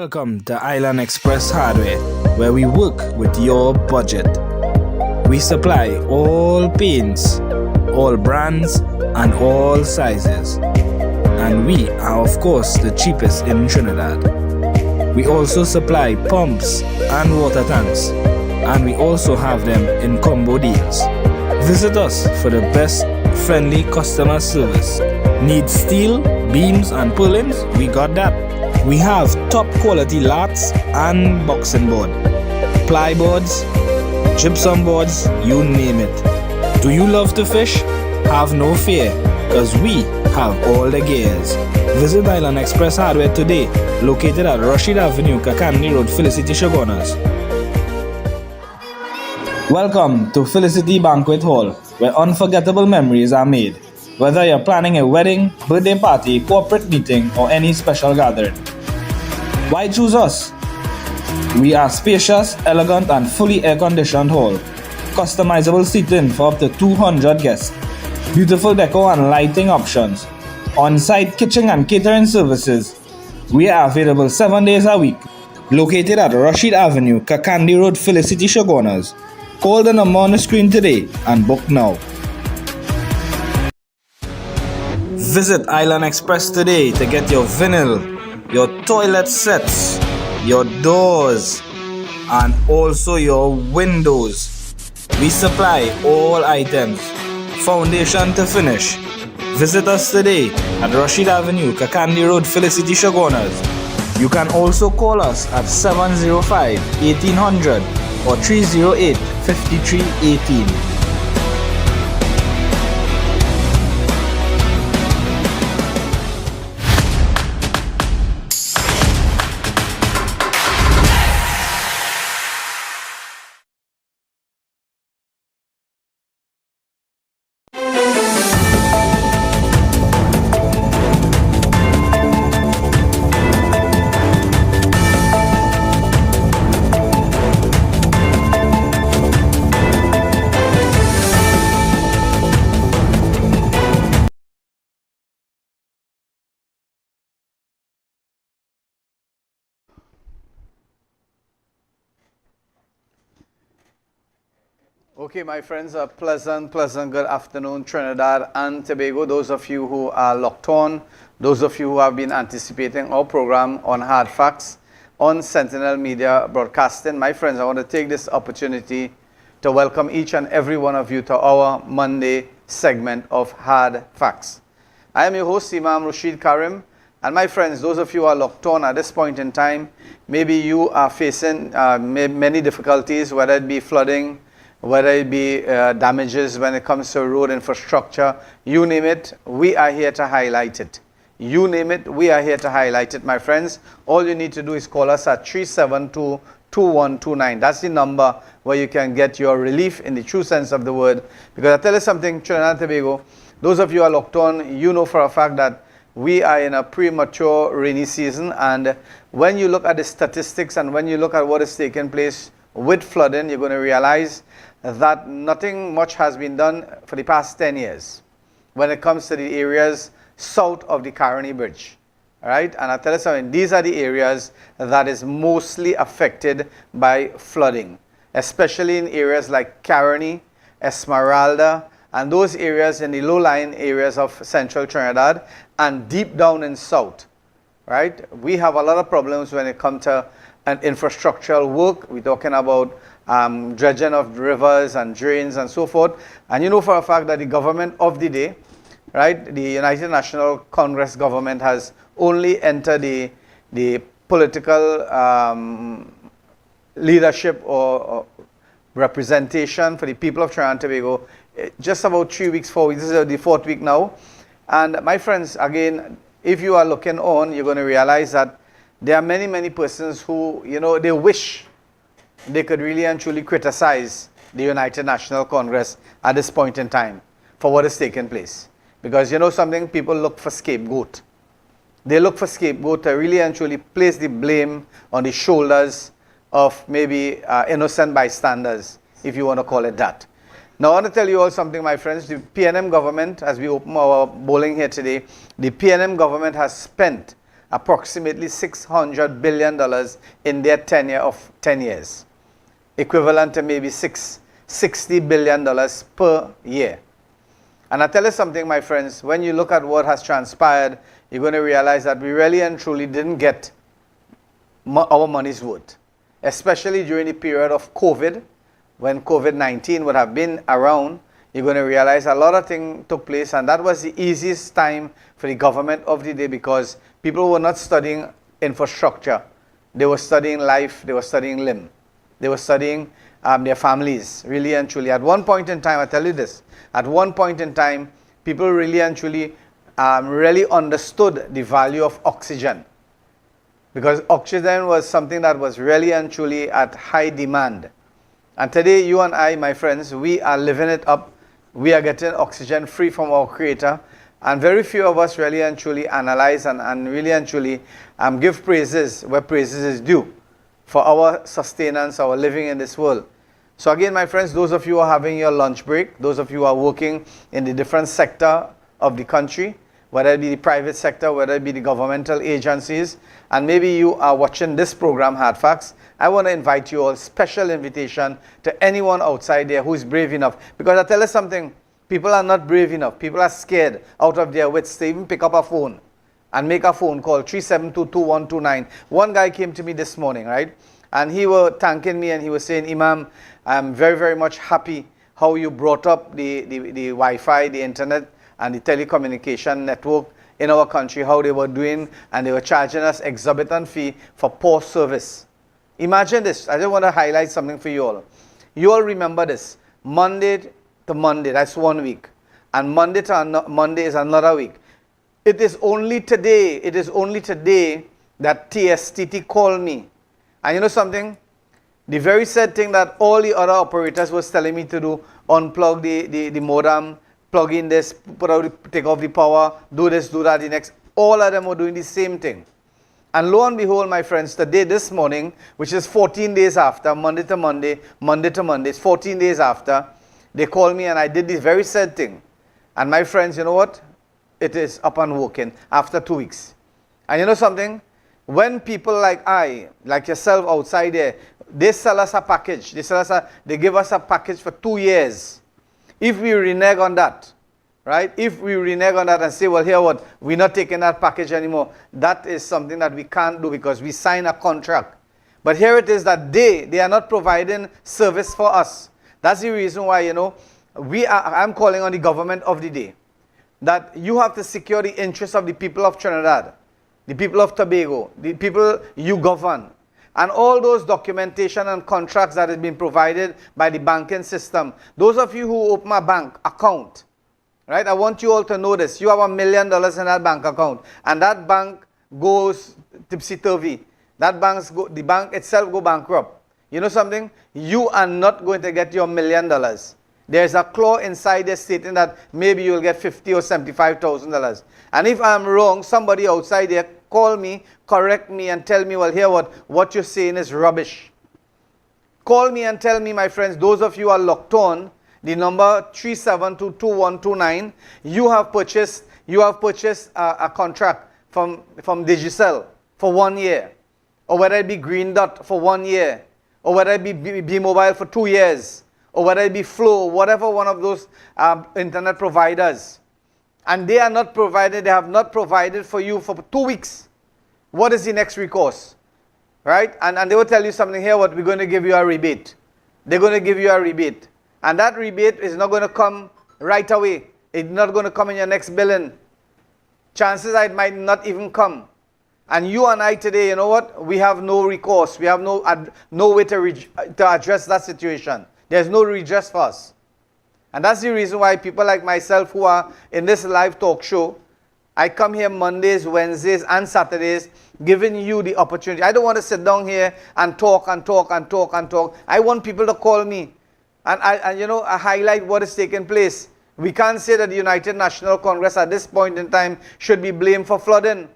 Welcome to Island Express Hardware, where we work with your budget. We supply all paints, all brands, and all sizes. And we are, of course, the cheapest in Trinidad. We also supply pumps and water tanks, and we also have them in combo deals. Visit us for the best friendly customer service. Need steel, beams, and purlins? We got that. We have top quality lats and boxing board, plyboards, gypsum boards, you name it. Do you love to fish? Have no fear, cause we have all the gears. Visit Island Express Hardware today, located at Rashid Avenue, Kakandi Road, Felicity, Shogunas. Welcome to Felicity Banquet Hall, where unforgettable memories are made. Whether you're planning a wedding, birthday party, corporate meeting, or any special gathering. Why choose us? We are spacious, elegant, and fully air-conditioned hall. Customizable seating for up to 200 guests. Beautiful decor and lighting options. On-site kitchen and catering services. We are available 7 days a week. Located at Rashid Avenue, Kakandi Road, Felicity, Shogunas. Call the number on the screen today and book now. Visit Island Express today to get your vinyl, your toilet sets, your doors, and also your windows. We supply all items, foundation to finish. Visit us today at Rashid Avenue, Kakandi Road, Felicity, Shogunas. You can also call us at 705-1800 or 308-5318. Okay, my friends, a pleasant good afternoon, Trinidad and Tobago. Those of you who are locked on, those of you who have been anticipating our program on Hardfacts on Sentinel Media Broadcasting. My friends, I want to take this opportunity to welcome each and every one of you to our Monday segment of Hard Facts. I am your host, Imam Rashid Karim. And my friends, those of you who are locked on at this point in time, maybe you are facing many difficulties, whether it be flooding, whether it be damages when it comes to road infrastructure, you name it, we are here to highlight it. You name it, we are here to highlight it, my friends. All you need to do is call us at 372-2129. That's the number where you can get your relief in the true sense of the word. Because I tell you something, Trinidad and Tobago, those of you who are locked on, you know for a fact that we are in a premature rainy season. And when you look at the statistics and when you look at what is taking place with flooding, you're going to realize that nothing much has been done for the past 10 years when it comes to the areas south of the Caroni Bridge. All right? And I'll tell you something, these are the areas that is mostly affected by flooding, especially in areas like Caroni, Esmeralda, and those areas in the low-lying areas of central Trinidad and deep down in south. Right? We have a lot of problems when it comes to an infrastructural work. We're talking about dredging of rivers and drains and so forth. And you know for a fact that the government of the day, right, the United National Congress government has only entered the political leadership or representation for the people of Trinidad and Tobago just about 3 weeks, 4 weeks. This is the 4th week now. And my friends, again, if you are looking on, you're going to realize that there are many persons who, you know, they wish they could really and truly criticize the United National Congress at this point in time for what is taking place. Because you know something, people look for scapegoat. They look for scapegoat to really and truly place the blame on the shoulders of maybe innocent bystanders, if you want to call it that. Now I want to tell you all something, my friends. The PNM government, as we open our bowling here today, the PNM government has spent approximately $600 billion in their tenure of 10 years, equivalent to maybe $60 billion per year. And I tell you something, my friends, when you look at what has transpired, you're going to realize that we really and truly didn't get our money's worth, especially during the period of COVID, when COVID-19 would have been around. You're going to realize a lot of things took place, and that was the easiest time for the government of the day, because people were not studying infrastructure. They were studying life, they were studying limb. They were studying their families, really and truly. At one point in time, I tell you this, at one point in time, people really and truly really understood the value of oxygen, because oxygen was something that was really and truly at high demand. And today, you and I, my friends, we are living it up. We are getting oxygen free from our Creator. And very few of us really and truly analyze and really and truly give praises where praises is due for our sustenance, our living in this world. So again, my friends, those of you who are having your lunch break, those of you who are working in the different sector of the country, whether it be the private sector, whether it be the governmental agencies, and maybe you are watching this program, Hardfacts, I want to invite you all, special invitation to anyone outside there who is brave enough. Because I tell you something, people are not brave enough. People are scared out of their wits to even pick up a phone and make a phone call, 372-2129. One guy came to me this morning, right? And he was thanking me and he was saying, Imam, I'm very, very much happy how you brought up the Wi-Fi, the internet, and the telecommunication network in our country, how they were doing, and they were charging us exorbitant fee for poor service. Imagine this. I just want to highlight something for you all. You all remember this. Monday to Monday, that's 1 week. And Monday to Monday is another week. It is only today that TSTT called me. And you know something? The very said thing that all the other operators was telling me to do, unplug the modem, plug in this, take off the power, do this, do that, the next. All of them were doing the same thing. And lo and behold, my friends, today, this morning, which is 14 days after, Monday to Monday, it's 14 days after, they called me and I did this very sad thing. And my friends, you know what? It is up and working after 2 weeks. And you know something? When people like yourself outside there, they sell us a package. They give us a package for 2 years. If we renege on that, right? If we renege on that and say, well, here what? We're not taking that package anymore. That is something that we can't do because we sign a contract. But here it is that they are not providing service for us. That's the reason why, you know, I'm calling on the government of the day that you have to secure the interests of the people of Trinidad, the people of Tobago, the people you govern. And all those documentation and contracts that have been provided by the banking system. Those of you who open a bank account, right? I want you all to know this. You have $1 million in that bank account. And that bank goes tipsy-turvy. The bank itself go bankrupt. You know something? You are not going to get your $1 million. There's a clause inside there stating that maybe you'll get $50,000 or $75,000. And if I'm wrong, somebody outside there call me, correct me, and tell me, well, here what you're saying is rubbish. Call me and tell me, my friends, those of you who are locked on, the number 372-2129, you have purchased a contract from Digicel for 1 year, or whether it be Green Dot for 1 year, or whether it be B-Mobile for 2 years, or whether it be Flow, whatever one of those internet providers. And they have not provided for you for 2 weeks. What is the next recourse? Right? And they will tell you something here, what we're going to give you a rebate. They're going to give you a rebate. And that rebate is not going to come right away. It's not going to come in your next billing. Chances are it might not even come. And you and I today, you know what? We have no recourse. We have no way to address that situation. There's no redress for us. And that's the reason why people like myself who are in this live talk show, I come here Mondays, Wednesdays, and Saturdays, giving you the opportunity. I don't want to sit down here and talk. I want people to call me and I highlight what is taking place. We can't say that the United National Congress at this point in time should be blamed for flooding.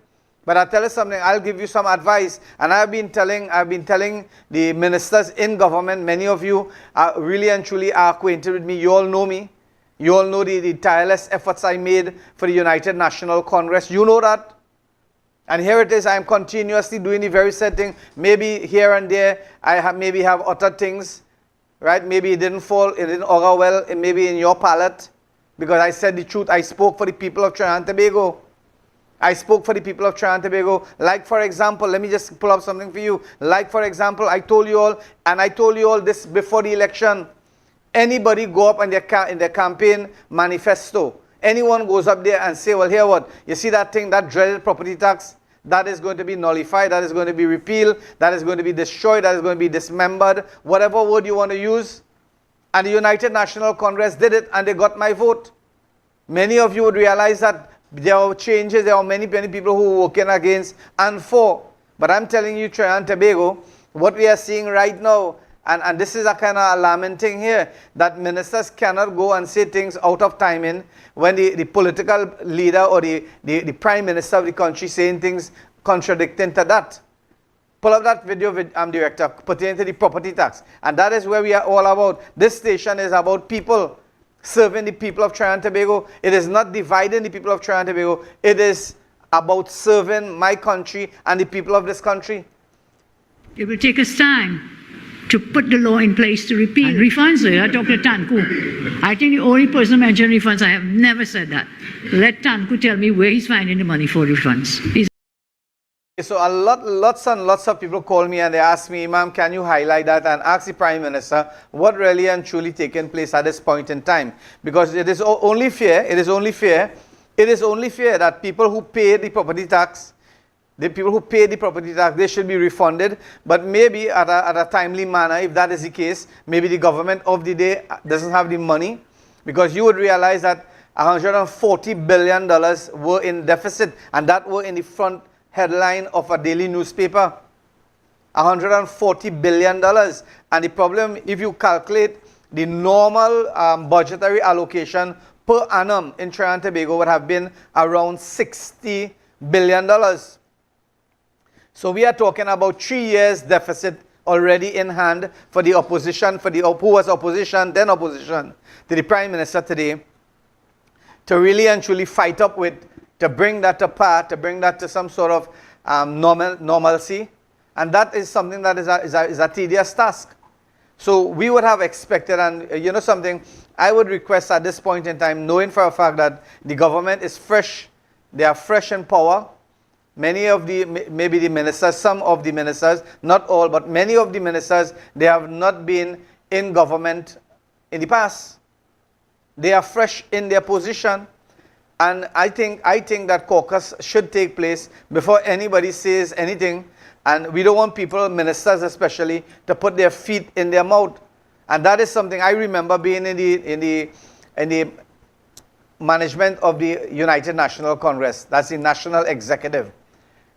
But I'll tell you something, I'll give you some advice. And I've been telling the ministers in government, many of you are really and truly are acquainted with me. You all know me. You all know the tireless efforts I made for the United National Congress. You know that. And here it is, I'm continuously doing the very same thing. Maybe here and there, maybe have uttered things, right? Maybe it didn't fall, it didn't augur well, it maybe in your palate, because I said the truth. I spoke for the people of Trinidad and Tobago. I spoke for the people of Trinidad and Tobago. Like, for example, let me just pull up something for you. Like, for example, I told you all, and I told you all this before the election. Anybody go up in their campaign manifesto, anyone goes up there and say, well, here what? You see that thing, that dreaded property tax? That is going to be nullified, that is going to be repealed, that is going to be destroyed, that is going to be dismembered, whatever word you want to use. And the United National Congress did it, and they got my vote. Many of you would realize that there are changes, there are many people who are working against and for. But I'm telling you, Trinidad and Tobago, what we are seeing right now, and this is a kind of alarming thing here, that ministers cannot go and say things out of timing when the political leader or the prime minister of the country saying things contradicting to that. Pull up that video, director, pertaining to the property tax. And that is where we are all about. This station is about people, serving the people of Trinidad and Tobago. It is not dividing the people of Trinidad and Tobago. It is about serving my country and the people of this country. It will take us time to put the law in place to repeal refunds. Dr. Tanku, I think the only person mentioned refunds, I have never said that. Let Tanku tell me where he's finding the money for refunds. So lots and lots of people call me and they ask me, Imam, can you highlight that and ask the Prime Minister what really and truly taken place at this point in time? Because it is only fair, that people who pay the property tax, they should be refunded, but maybe at a timely manner. If that is the case, maybe the government of the day doesn't have the money, because you would realize that $140 billion were in deficit, and that were in the front headline of a daily newspaper. $140 billion. And the problem, if you calculate the normal budgetary allocation per annum in Trinidad and Tobago, would have been around $60 billion. So we are talking about 3 years deficit already in hand for the opposition, who was opposition, then opposition, to the Prime Minister today, to really and truly fight up with, to bring that to par, to bring that to some sort of normalcy. And that is something that is a tedious task. So we would have expected, and you know something, I would request at this point in time, knowing for a fact that the government is fresh, they are fresh in power. Many of maybe the ministers, some of the ministers, not all, but many of the ministers, they have not been in government in the past. They are fresh in their position. And I think that caucus should take place before anybody says anything. And we don't want people, ministers especially, to put their feet in their mouth. And that is something I remember being in the management of the United National Congress. That's the national executive.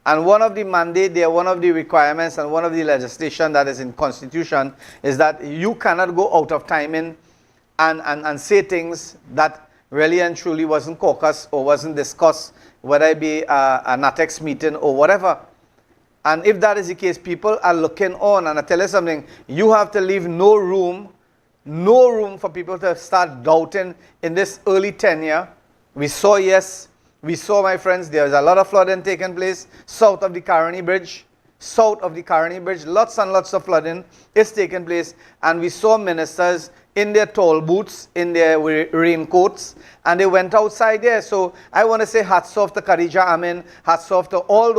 And one of the mandate there, one of the requirements and one of the legislation that is in Constitution is that you cannot go out of timing and say things that really and truly wasn't caucus or wasn't discussed, whether it be a NATEX meeting or whatever. And if that is the case, people are looking on. And I tell you something, you have to leave no room for people to start doubting in this early tenure. We saw, my friends, there's a lot of flooding taking place south of the Caroni Bridge. Lots and lots of flooding is taking place. And we saw ministers in their tall boots, in their raincoats, and they went outside there. So I want to say hats off to Khadija Amin, hats off to all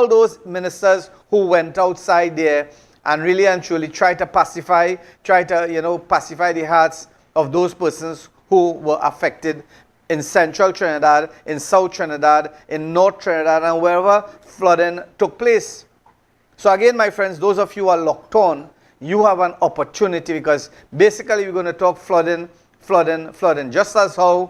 those ministers who went outside there and really and truly try to pacify the hearts of those persons who were affected in central Trinidad, in South Trinidad, in North Trinidad, and wherever flooding took place. So again, my friends, those of you who are locked on, you have an opportunity, because basically we're going to talk flooding. Just as how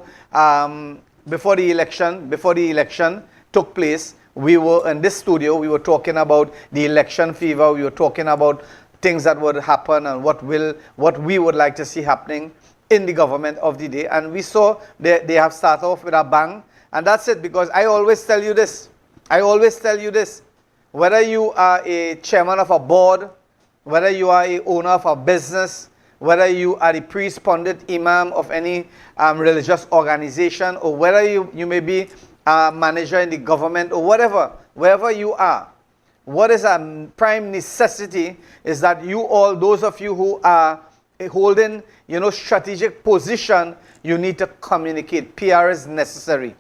before the election took place, we were in this studio, we were talking about the election fever, we were talking about things that would happen and what we would like to see happening in the government of the day. And we saw they have started off with a bang. And that's it, because I always tell you this, whether you are a chairman of a board, whether you are a owner of a business, whether you are the priest, pundit, imam of any religious organization, or whether you may be a manager in the government or whatever wherever you are, what is a prime necessity is that you all, those of you who are holding, strategic position, you need to communicate. PR is necessary.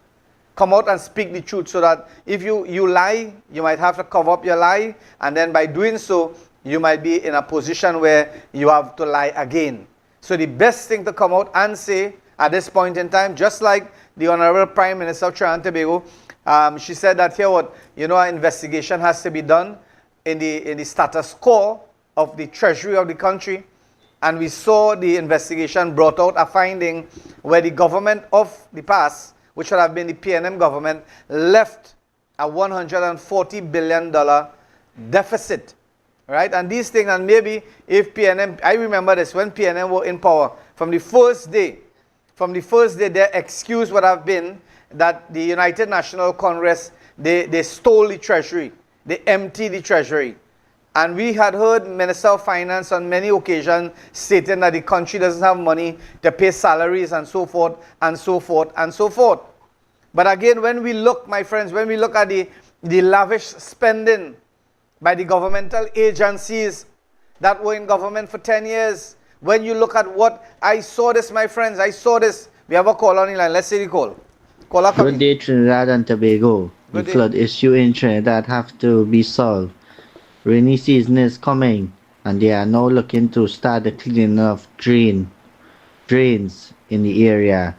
Come out and speak the truth, so that if you lie, you might have to cover up your lie, and then by doing so, you might be in a position where you have to lie again. So the best thing to come out and say at this point in time, just like the Honorable Prime Minister of Trinidad and Tobago, she said that here an investigation has to be done in the status quo of the treasury of the country. And we saw the investigation brought out a finding where the government of the past, which would have been the PNM government, left a $140 billion deficit. Right? And these things, and maybe if PNM, I remember this, when PNM were in power, from the first day, their excuse would have been that the United National Congress, they stole the treasury. They emptied the treasury. And we had heard Minister of Finance on many occasions stating that the country doesn't have money to pay salaries and so forth, and so forth, and so forth. But again, when we look, my friends, when we look at the lavish spending by the governmental agencies that were in government for 10 years, when you look at what, I saw this, my friends, I saw this. We have a call on the line. Let's see the call. Caller coming. Good day, Trinidad and Tobago. The flood issue in Trinidad have to be solved. Rainy season is coming, and they are now looking to start the cleaning of drains in the area.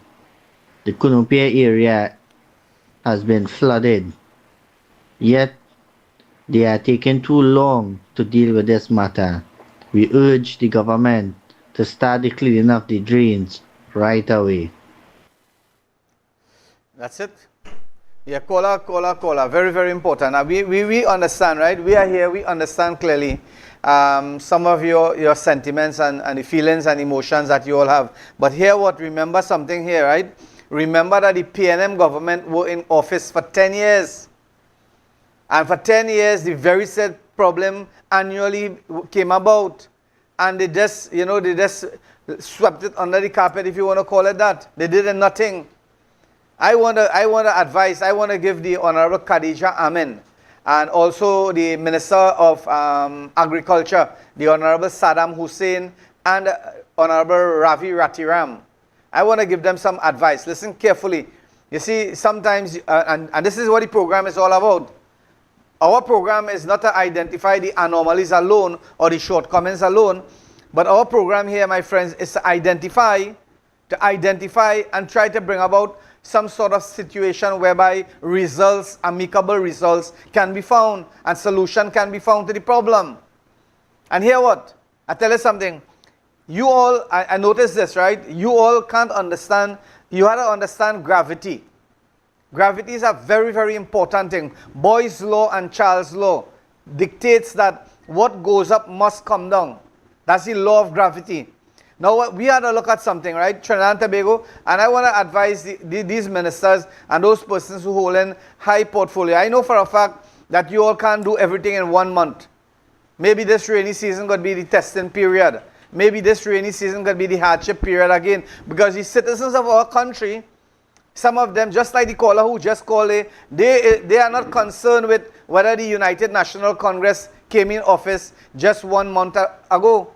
The Kunumpia area has been flooded, yet they are taking too long to deal with this matter. We urge the government to start the cleaning of the drains right away. That's it. Yeah, caller. Very, very important. Now, we understand, right? We are here, we understand clearly some of your sentiments and the feelings and emotions that you all have. But remember something here, right? Remember that the PNM government were in office for 10 years. And for 10 years, the very said problem annually came about. And they just swept it under the carpet, if you want to call it that. They did nothing. I want to give the Honorable Khadija Amin and also the Minister of Agriculture, the Honorable Saddam Hussein, and Honorable Ravi Ratiram. I want to give them some advice. Listen carefully. You see, sometimes, and this is what the program is all about. Our program is not to identify the anomalies alone or the shortcomings alone, but our program here, my friends, is to identify and try to bring about some sort of situation whereby results, amicable results can be found and solution can be found to the problem. And here I tell you something. You all, I noticed this, right? You all can't understand, you have to understand gravity. Gravity is a very, very important thing. Boyle's law and Charles' law dictates that what goes up must come down. That's the law of gravity. Now, we have to look at something, right? Trinidad and Tobago, and I want to advise these ministers and those persons who hold in high portfolio. I know for a fact that you all can't do everything in 1 month. Maybe this rainy season could be the testing period. Maybe this rainy season could be the hardship period again. Because the citizens of our country, some of them, just like the caller who just called, they are not concerned with whether the United National Congress came in office just 1 month ago.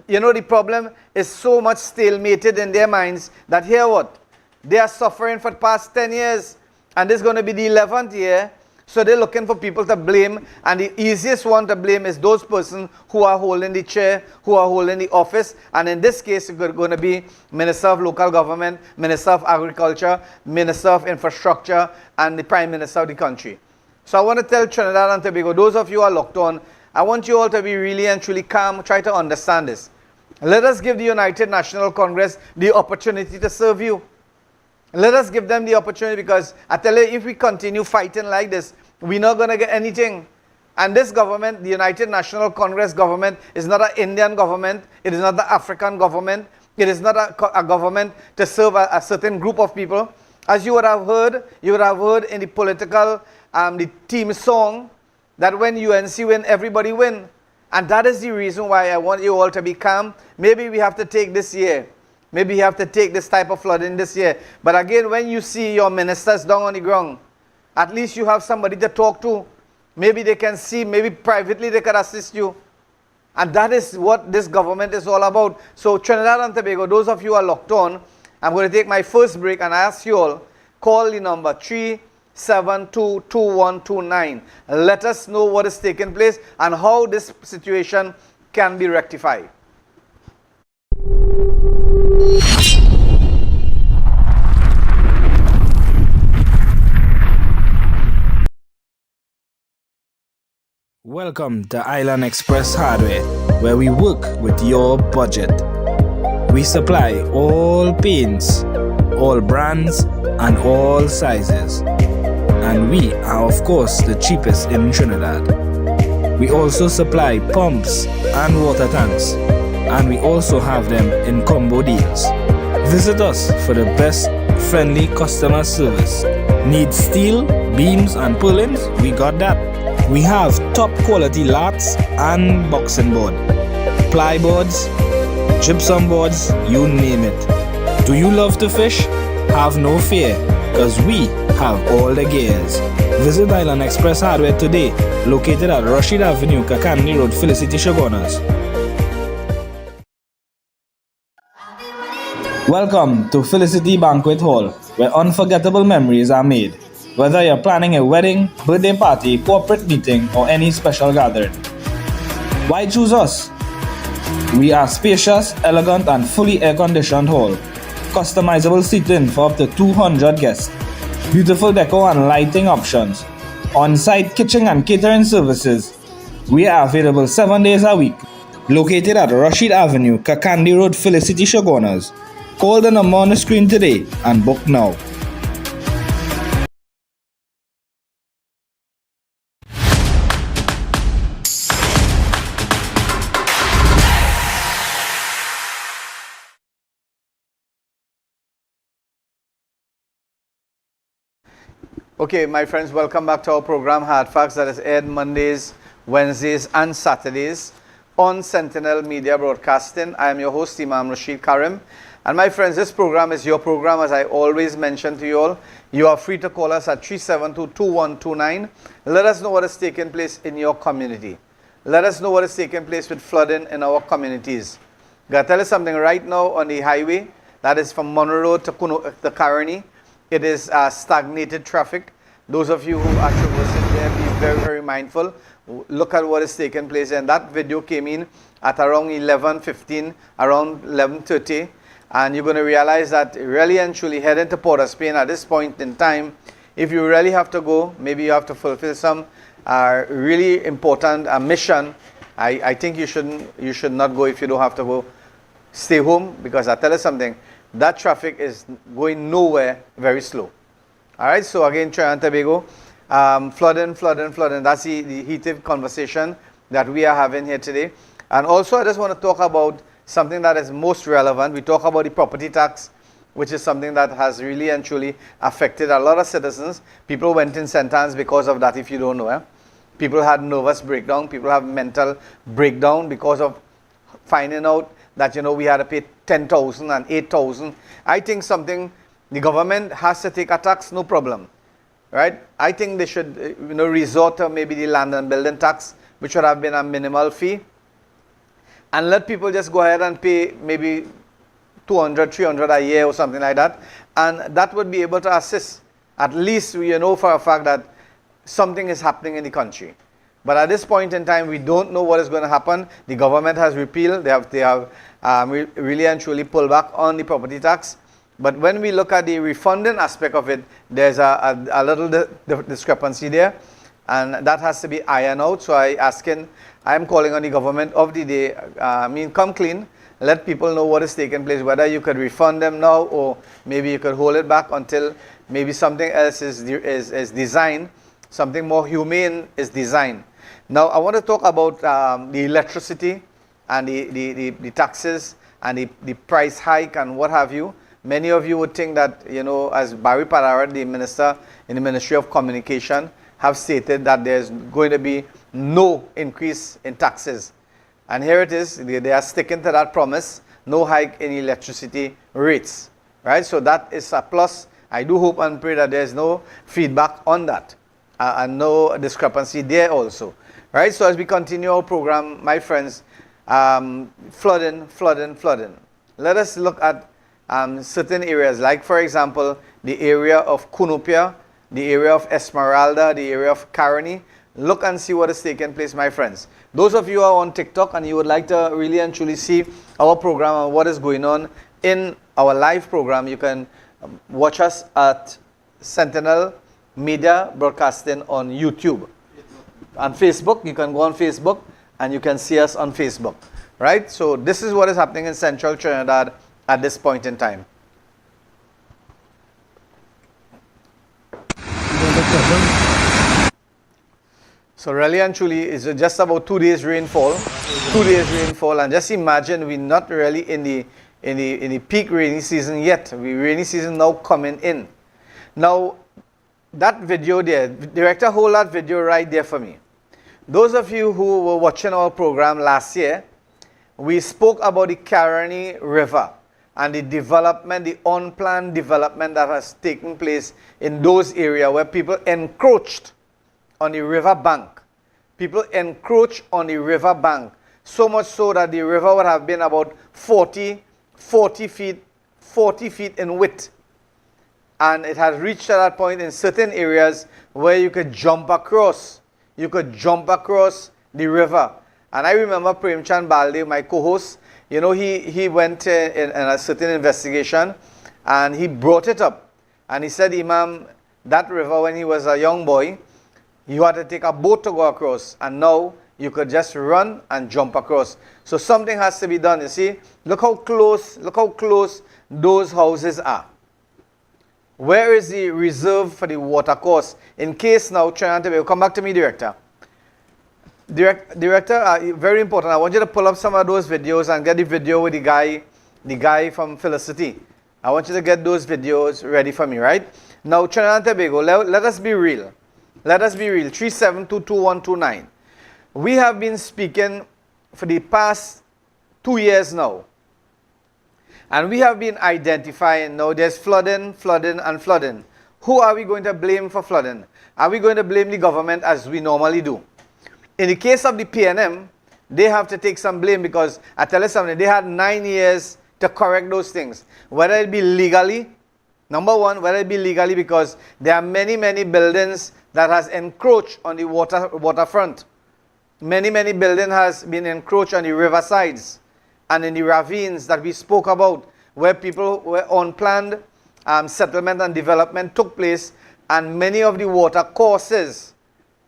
The problem is so much stalemated in their minds that they are suffering for the past 10 years. And this is going to be the 11th year. So they're looking for people to blame. And the easiest one to blame is those persons who are holding the chair, who are holding the office. And in this case, it's going to be Minister of Local Government, Minister of Agriculture, Minister of Infrastructure, and the Prime Minister of the country. So I want to tell Trinidad and Tobago, those of you who are locked on, I want you all to be really and truly calm. Try to understand this. Let us give the United National Congress the opportunity to serve you. Let us give them the opportunity, because I tell you, if we continue fighting like this, we're not going to get anything. And this government, the United National Congress government, is not an Indian government. It is not the African government. It is not a government to serve a certain group of people. As you would have heard in the political, the team song, that when UNC win, everybody win. And that is the reason why I want you all to be calm. Maybe we have to take this year. Maybe you have to take this type of flooding this year. But again, when you see your ministers down on the ground, At least you have somebody to talk to. Maybe they can see, maybe privately they can assist you. And that is what this government is all about. So Trinidad and Tobago, those of you who are locked on, I'm going to take my first break and I ask you all, call the number 3722129. Let us know what is taking place and how this situation can be rectified. Welcome to Island Express Hardware, where we work with your budget. We supply all paints, all brands, and all sizes. And we are, of course, the cheapest in Trinidad. We also supply pumps and water tanks, and we also have them in combo deals. Visit us for the best friendly customer service. Need steel, beams, and purlins? We got that. We have top quality lats and boxing board, plyboards, gypsum boards, you name it. Do you love to fish? Have no fear, cause we have all the gears. Visit Island Express Hardware today, located at Rashid Avenue, Kakandi Road, Felicity, Shogunas. Welcome to Felicity Banquet Hall, where unforgettable memories are made. Whether you're planning a wedding, birthday party, corporate meeting, or any special gathering. Why choose us? We are spacious, elegant, and fully air-conditioned hall. Customizable seating for up to 200 guests. Beautiful decor and lighting options. On-site kitchen and catering services. We are available 7 days a week. Located at Rashid Avenue, Kakandi Road, Felicity, Shogunas. Call the number on the screen today and book now. Okay, my friends, welcome back to our program, Hardfacts, that is aired Mondays, Wednesdays, and Saturdays on Sentinel Media Broadcasting. I am your host, Imam Rashid Karim. And my friends, this program is your program, as I always mention to you all. You are free to call us at 3722129. Let us know what is taking place in your community. Let us know what is taking place with flooding in our communities. Gotta tell you something, right now on the highway, that is from Monroe Road to Caroni, it is stagnated traffic. Those of you who are traversing there, be very, very mindful. Look at what is taking place. And that video came in at around 11:15, around 11:30. And you're going to realize that really and truly heading to Port of Spain at this point in time, if you really have to go, maybe you have to fulfill some really important mission, I think you should not go if you don't have to go. Stay home, because I tell you something, that traffic is going nowhere, very slow. All right, so again, Trinidad and Tobago, flooding. That's the heated conversation that we are having here today. And also, I just want to talk about something that is most relevant. We talk about the property tax, which is something that has really and truly affected a lot of citizens. People went in sentence because of that, if you don't know. People had nervous breakdown. People have mental breakdown because of finding out that, we had to pay 10,000 and 8,000. I think the government has to take a tax, no problem, right? I think they should, resort to maybe the land and building tax, which would have been a minimal fee, and let people just go ahead and pay maybe 200, 300 a year or something like that, and that would be able to assist. At least we know for a fact that something is happening in the country. But at this point in time, we don't know what is going to happen. The government has repealed. They have really and truly pulled back on the property tax. But when we look at the refunding aspect of it, there's a little discrepancy there, and that has to be ironed out. So I am calling on the government of the day. Come clean. Let people know what is taking place. Whether you could refund them now, or maybe you could hold it back until maybe something else is designed. Something more humane is designed. Now, I want to talk about the electricity and the taxes and the price hike and what have you. Many of you would think that, as Barry Pararat, the minister in the Ministry of Communication, have stated that there's going to be no increase in taxes. And here it is. They are sticking to that promise. No hike in electricity rates. Right? So that is a plus. I do hope and pray that there's no feedback on that and no discrepancy there also. Right? So as we continue our program, my friends, flooding. Let us look at certain areas, like for example, the area of Cunupia, the area of Esmeralda, the area of Caroni. Look and see what is taking place, my friends. Those of you who are on TikTok and you would like to really and truly see our program and what is going on in our live program, you can watch us at Sentinel Media Broadcasting on YouTube. On Facebook, you can go on Facebook and you can see us on Facebook. Right? So this is what is happening in Central Trinidad at this point in time. So really and truly, it's just about 2 days rainfall. 2 days rainfall, and just imagine we're not really in the peak rainy season yet. Rainy season now coming in. Now, that video there, director, hold that video right there for me. Those of you who were watching our program last year, we spoke about the Caroni River and the development, the unplanned development that has taken place in those areas where people encroached on the river bank. People encroached on the river bank, so much so that the river would have been about 40 feet in width. And it has reached at that point in certain areas where you could jump across. You could jump across the river. And I remember Premchand Balde, my co-host, you know, he went in a certain investigation and he brought it up. And he said, Imam, that river when he was a young boy, you had to take a boat to go across. And now you could just run and jump across. So something has to be done. You see, look how close those houses are. Where is the reserve for the water course? In case now, Trinidad, come back to me, Director. Director, very important. I want you to pull up some of those videos and get the video with the guy from Felicity. I want you to get those videos ready for me, right? Now, Trinidad and Tobago, let us be real. Let us be real. 3722129. We have been speaking for the past 2 years now. And we have been identifying now there's flooding. Who are we going to blame for flooding? Are we going to blame the government as we normally do? In the case of the PNM, they have to take some blame because I tell you something, they had 9 years to correct those things. Whether it be legally, number one, whether it be legally because there are many buildings that has encroached on the waterfront. Many buildings has been encroached on the riversides and in the ravines that we spoke about where unplanned settlement and development took place, and many of the water courses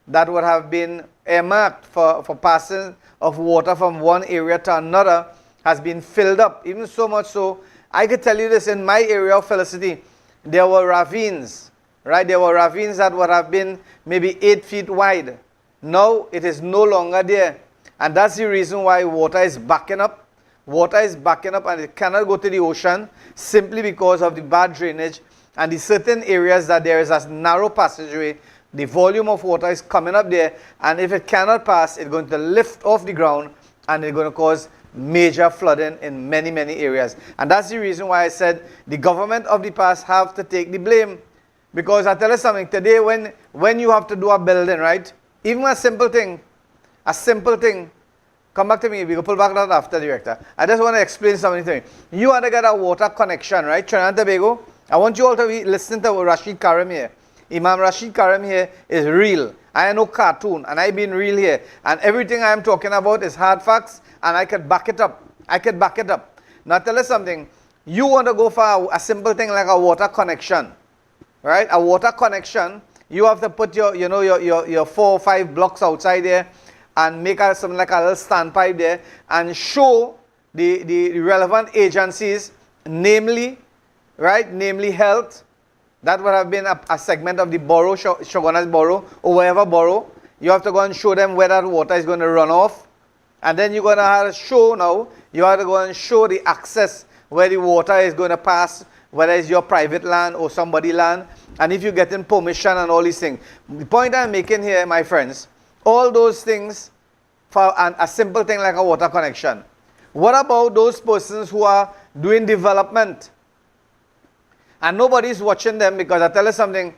that would have been earmarked for passing of water from one area to another has been filled up. Even so much so, I could tell you this, in my area of Felicity, there were ravines, right? There were ravines that would have been maybe 8 feet wide. Now it is no longer there. And that's the reason why water is backing up. Water is backing up and it cannot go to the ocean simply because of the bad drainage and the certain areas that there is a narrow passageway. The volume of water is coming up there, and if it cannot pass, it's going to lift off the ground and it's going to cause major flooding in many areas. And that's the reason why I said the government of the past have to take the blame. Because I tell you something, today when you have to do a building, right? Even a simple thing, come back to me, we will pull back that after, Director. I just want to explain something to you. You have to get a water connection, right? Trinidad and Tobago. I want you all to be listening to Rashid Karim here. Imam Rashid Karim here is real. I am no cartoon, and I've been real here. And everything I am talking about is hard facts, and I can back it up. Now tell us something. You want to go for a simple thing like a water connection, right? A water connection, you have to put your 4 or 5 blocks outside there and make something like a little standpipe there and show the relevant agencies, namely health. That would have been a segment of the borough, Shogunas borough, or wherever borough. You have to go and show them where that water is going to run off. And then you're going to have to show now, you have to go and show the access where the water is going to pass, whether it's your private land or somebody's land, and if you're getting permission and all these things. The point I'm making here, my friends, all those things for a simple thing like a water connection. What about those persons who are doing development? And nobody's watching them because I tell you something,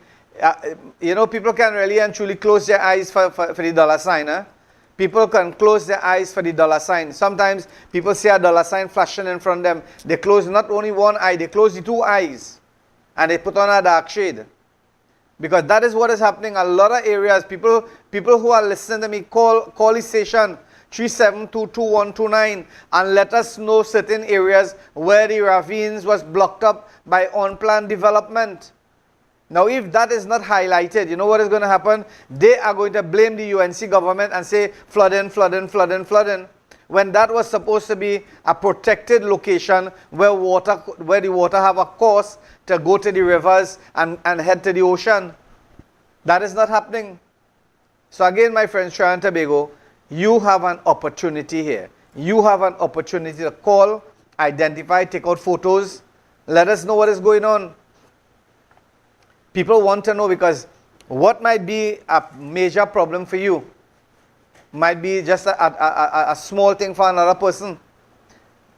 people can really and truly close their eyes for the dollar sign. Eh? People can close their eyes for the dollar sign. Sometimes people see a dollar sign flashing in front of them. They close not only one eye, they close the two eyes. And they put on a dark shade. Because that is what is happening. A lot of areas, people who are listening to me, call the station 3722129 and let us know certain areas where the ravines was blocked up by unplanned development. Now, if that is not highlighted, you know what is going to happen? They are going to blame the UNC government and say flooding, flooding, flooding, flooding. When that was supposed to be a protected location where the water have a course to go to the rivers and head to the ocean. That is not happening. So again, my friends, Trinidad and Tobago, you have an opportunity here. You have an opportunity to call, identify, take out photos. Let us know what is going on. People want to know because what might be a major problem for you might be just a small thing for another person.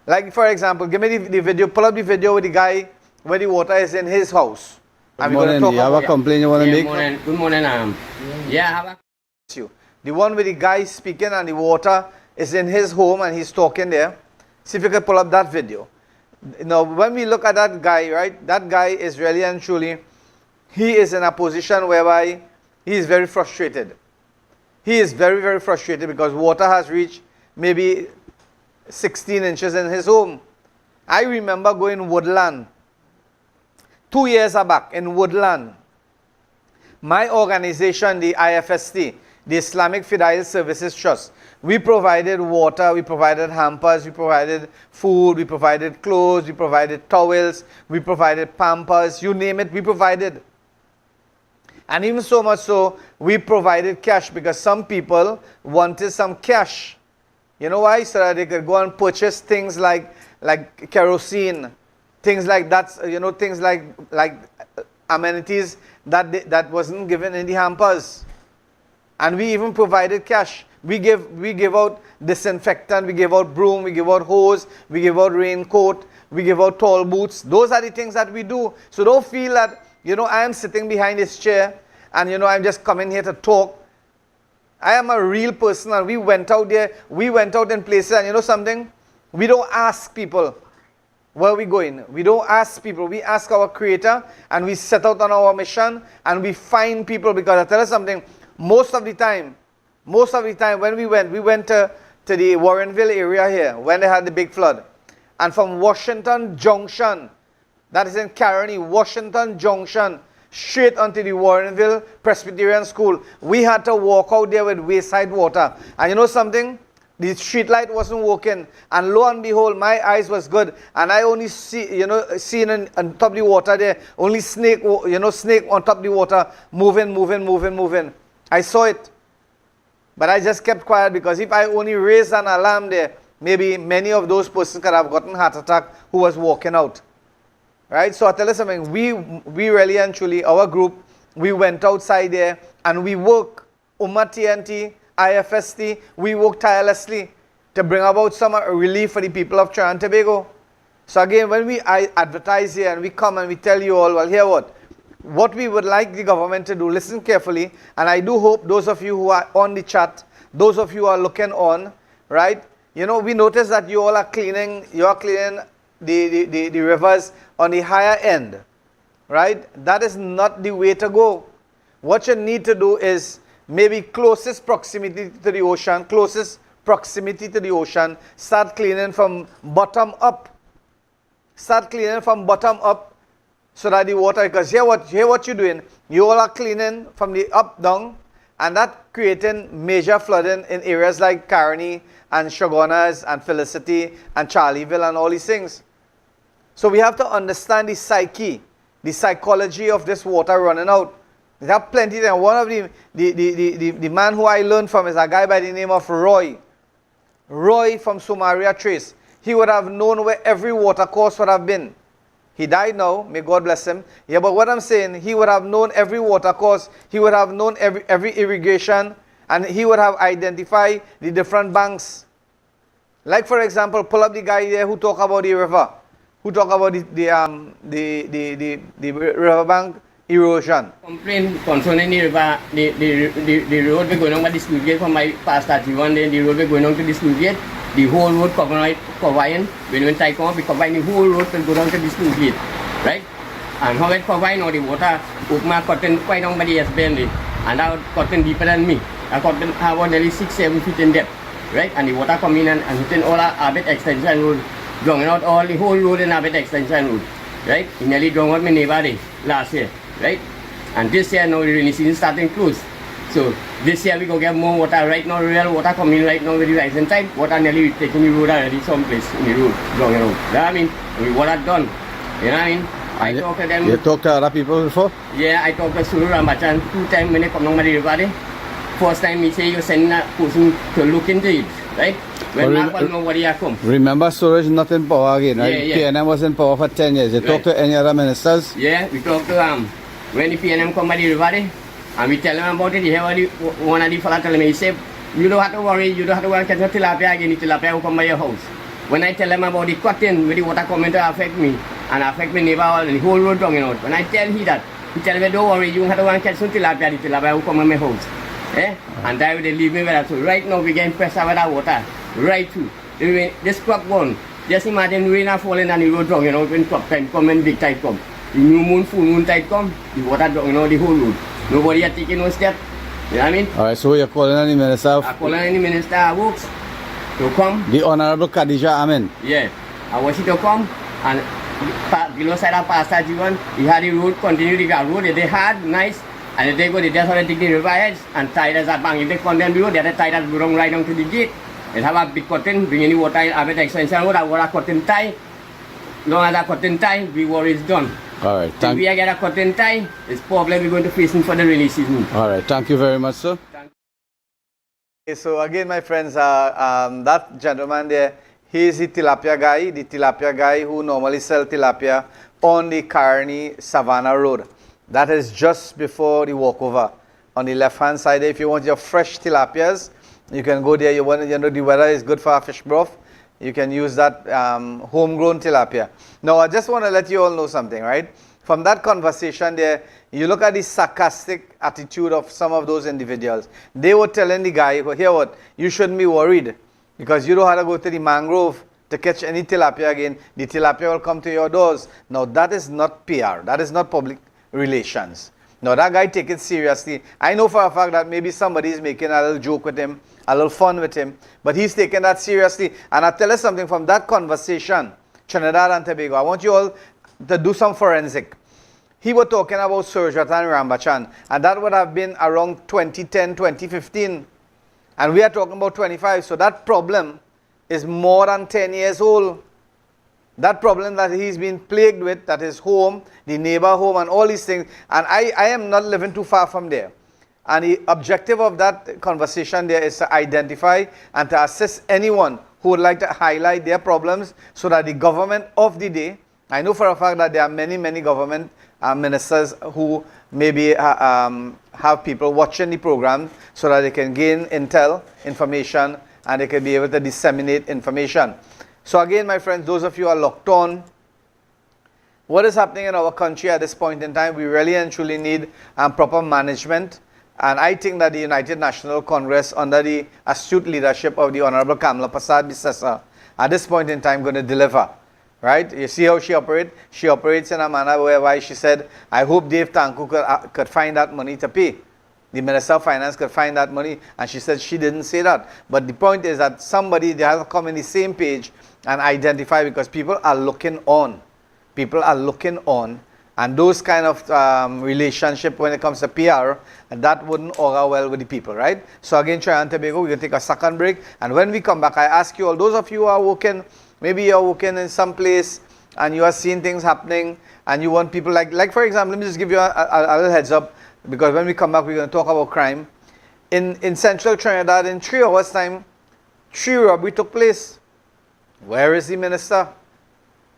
Like, for example, give me the video, pull up the video with the guy where the water is in his house. Good morning. You have a complaint you want to make? Good morning. The one with the guy speaking and the water is in his home and he's talking there. See if you can pull up that video. Now, when we look at that guy, right, that guy is really and truly, he is in a position whereby he is very frustrated. He is very, very frustrated because water has reached maybe 16 inches in his home. I remember going Woodland 2 years back in Woodland. My organization, the IFST, the Islamic Fidel Services Trust, we provided water, we provided hampers, we provided food, we provided clothes, we provided towels, we provided pampers, you name it, we provided. And even so much so, we provided cash because some people wanted some cash. You know why? So that they could go and purchase things like kerosene, things like that, things like amenities that wasn't given in the hampers. And we even provided cash. We give out disinfectant, we give out broom, we give out hose, we give out raincoat, we give out tall boots. Those are the things that we do. So don't feel that, I am sitting behind this chair and, I'm just coming here to talk. I am a real person and we went out there, we went out in places and you know something? We don't ask people where are we going. We don't ask people. We ask our Creator and we set out on our mission and we find people because I tell you something, most of the time when we went to the Warrenville area here when they had the big flood. And from Washington Junction, that is in Caroni, Washington Junction, straight onto the Warrenville Presbyterian School. We had to walk out there with waist-high water. And you know something? The street light wasn't working. And lo and behold, my eyes was good. And I only seen on top of the water there, only snake on top of the water, moving. I saw it. But I just kept quiet because if I only raised an alarm there, maybe many of those persons could have gotten heart attack who was walking out. Right? So I tell you something, we really and truly, our group, we went outside there and we worked, Ummah TNT, IFST, we worked tirelessly to bring about some relief for the people of Trinidad and Tobago. So again, when we advertise here and we come and we tell you all, well, hear what we would like the government to do, listen carefully, and I do hope those of you who are on the chat, those of you who are looking on, right, we notice that you all are cleaning, the rivers on the higher end, right? That is not the way to go. What you need to do is maybe closest proximity to the ocean, start cleaning from bottom up. So that the water, because here what you're doing, you all are cleaning from the up down, and that creating major flooding in areas like Caroni and Shogunas and Felicity and Charlieville and all these things. So we have to understand the psychology of this water running out. There are plenty there. One of the man who I learned from is a guy by the name of Roy. Roy from Sumaria Trace. He would have known where every water course would have been. He died now, may God bless him. Yeah, but what I'm saying, he would have known every water course, he would have known every irrigation, and he would have identified the different banks. Like for example, pull up the guy there who talk about the river, who talk about the riverbank erosion. Complaint concerning the river, the road we're going on by the school gate from my past 31, then the road we're going on to the school gate, the whole road covering, when I come, we combine the whole road and go down to the school gate, right? And how it covering all the water, Ukma cotton quite on by the SBN, and now cotton deeper than me. I cotton have nearly 6-7 feet in depth, right? And the water coming in and hitting all our Abbott extension road, drawing out all the whole road in Abbott extension road, right? It nearly drawn out my neighbor last year, right? And this year now the rainy season starting close. So this year we go get more water. Right now real water coming right now with the rising tide. Water nearly taking the road already someplace in the road, drawing out. You know what I mean? We water done. You know what I mean? I talk to them. You talked to other people before? Yeah, I talked to Suru Rambachan 2 times when they come down by the river. First time he say you send a person to look into it, right? When nobody come. Remember, storage not in power again, right? Yeah. PNM was in power for 10 years. You Right. talked to any other ministers? Yeah, we talk to when the PNM come by the river, and we tell them about it. He have one of the fellow tell me, he said, you don't have to worry, you don't have to worry, catch no tilapia again, the tilapia will come by your house. When I tell them about the cotton, where the water coming to affect me, and affect my neighbor, and the whole road down out. When I tell he that, he tell me, don't worry, you don't have to worry, catch no tilapia, the tilapia will come in my house. And that they leave me with that. So right now we getting pressure with that water, right through. This crop one, just imagine rain are falling and the road down, when crop time come and big tide come. The new moon, full moon tide come, the water down, the whole road. Nobody are taking no step. You know what I mean? Alright, so you're calling any minister? I call any minister works to come. The Honorable Khadija Amin. Yeah. I want you to come and below side of Pastor Jivan, he had the road, continue the road, they had nice, and they go, they just want to take the river edge and tide as a bang. If they condemn the road, they tide as go right down to the gate. They have a big cotton, bring any water, have it extension road, have a cotton tie. Long as a cotton tie, we worry is done. Alright, If we get a cotton tie, it's problem we're going to face for the rainy season. Alright, thank you very much, sir. Okay, so again, my friends, that gentleman there, he is the tilapia guy who normally sells tilapia on the Carney Savannah Road. That is just before the walkover. On the left-hand side, if you want your fresh tilapias, you can go there. The weather is good for a fish broth. You can use that homegrown tilapia. Now, I just want to let you all know something, right? From that conversation there, you look at the sarcastic attitude of some of those individuals. They were telling the guy, here what, you shouldn't be worried because you don't have to go to the mangrove to catch any tilapia again. The tilapia will come to your doors. Now, that is not PR. That is not public relations. Now, that guy take it seriously. I know for a fact that maybe somebody is making a little joke with him, a little fun with him, but he's taking that seriously. And I'll tell you something from that conversation, Trinidad and Tobago, I want you all to do some forensic. He was talking about Surjat and Rambachan, and that would have been around 2010, 2015. And we are talking about 25, so that problem is more than 10 years old. That problem that he's been plagued with, that his home, the neighbor home, and all these things. And I am not living too far from there. And the objective of that conversation there is to identify and to assist anyone who would like to highlight their problems so that the government of the day, I know for a fact that there are many, many government ministers who maybe have people watching the program so that they can gain intel, information, and they can be able to disseminate information. So again, my friends, those of you who are locked on, what is happening in our country at this point in time, we really and truly need proper management. And I think that the United National Congress, under the astute leadership of the Honorable Kamala Prasad Bissessa, at this point in time, going to deliver. Right? You see how she operates? She operates in a manner whereby she said, I hope Dave Tanku could find that money to pay. The Minister of Finance could find that money. And she said she didn't say that. But the point is that somebody, they have to come in the same page and identify, because people are looking on. People are looking on. And those kind of relationship when it comes to PR, that wouldn't augur well with the people, right? So again, Trinidad and Tobago, we're going to take a second break. And when we come back, I ask you all, those of you who are working, maybe you're working in some place and you are seeing things happening and you want people like for example, let me just give you a little heads up, because when we come back, we're going to talk about crime. In central Trinidad, in 3 hours' time, 3 robbery took place. Where is the minister?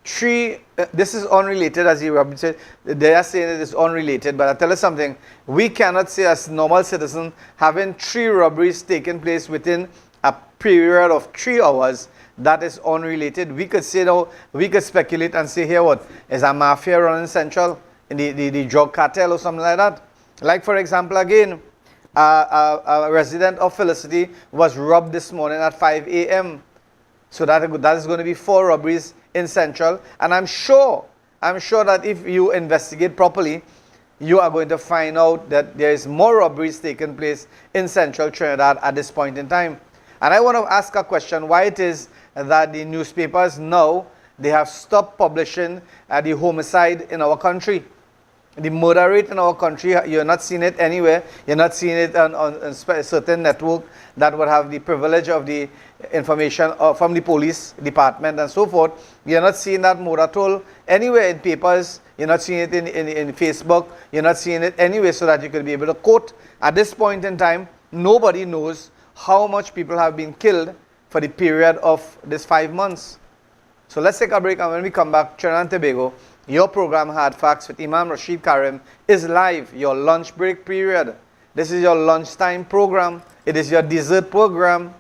This is unrelated, as you said. They are saying it is unrelated, but I'll tell you something. We cannot say as normal citizens having 3 robberies taking place within a period of 3 hours that is unrelated. We could say, though, we could speculate and say, here, what is a mafia running Central in the drug cartel or something like that? Like, for example, again, a resident of Felicity was robbed this morning at 5 a.m. So that is going to be 4 robberies in Central. And I'm sure that if you investigate properly, you are going to find out that there is more robberies taking place in Central Trinidad at this point in time. And I want to ask a question, why it is that the newspapers now, they have stopped publishing the homicide in our country. The murder rate in our country, you're not seeing it anywhere. You're not seeing it on a certain network that would have the privilege of the information from the police department and so forth. You're not seeing that murder toll anywhere in papers. You're not seeing it in Facebook. You're not seeing it anywhere so that you could be able to quote. At this point in time, nobody knows how much people have been killed for the period of this 5 months. So let's take a break, and when we come back, Trinidad and Tobago, your program Hardfacts with Imam Rashid Karim is live, your lunch break period. This is your lunchtime program. It is your dessert program.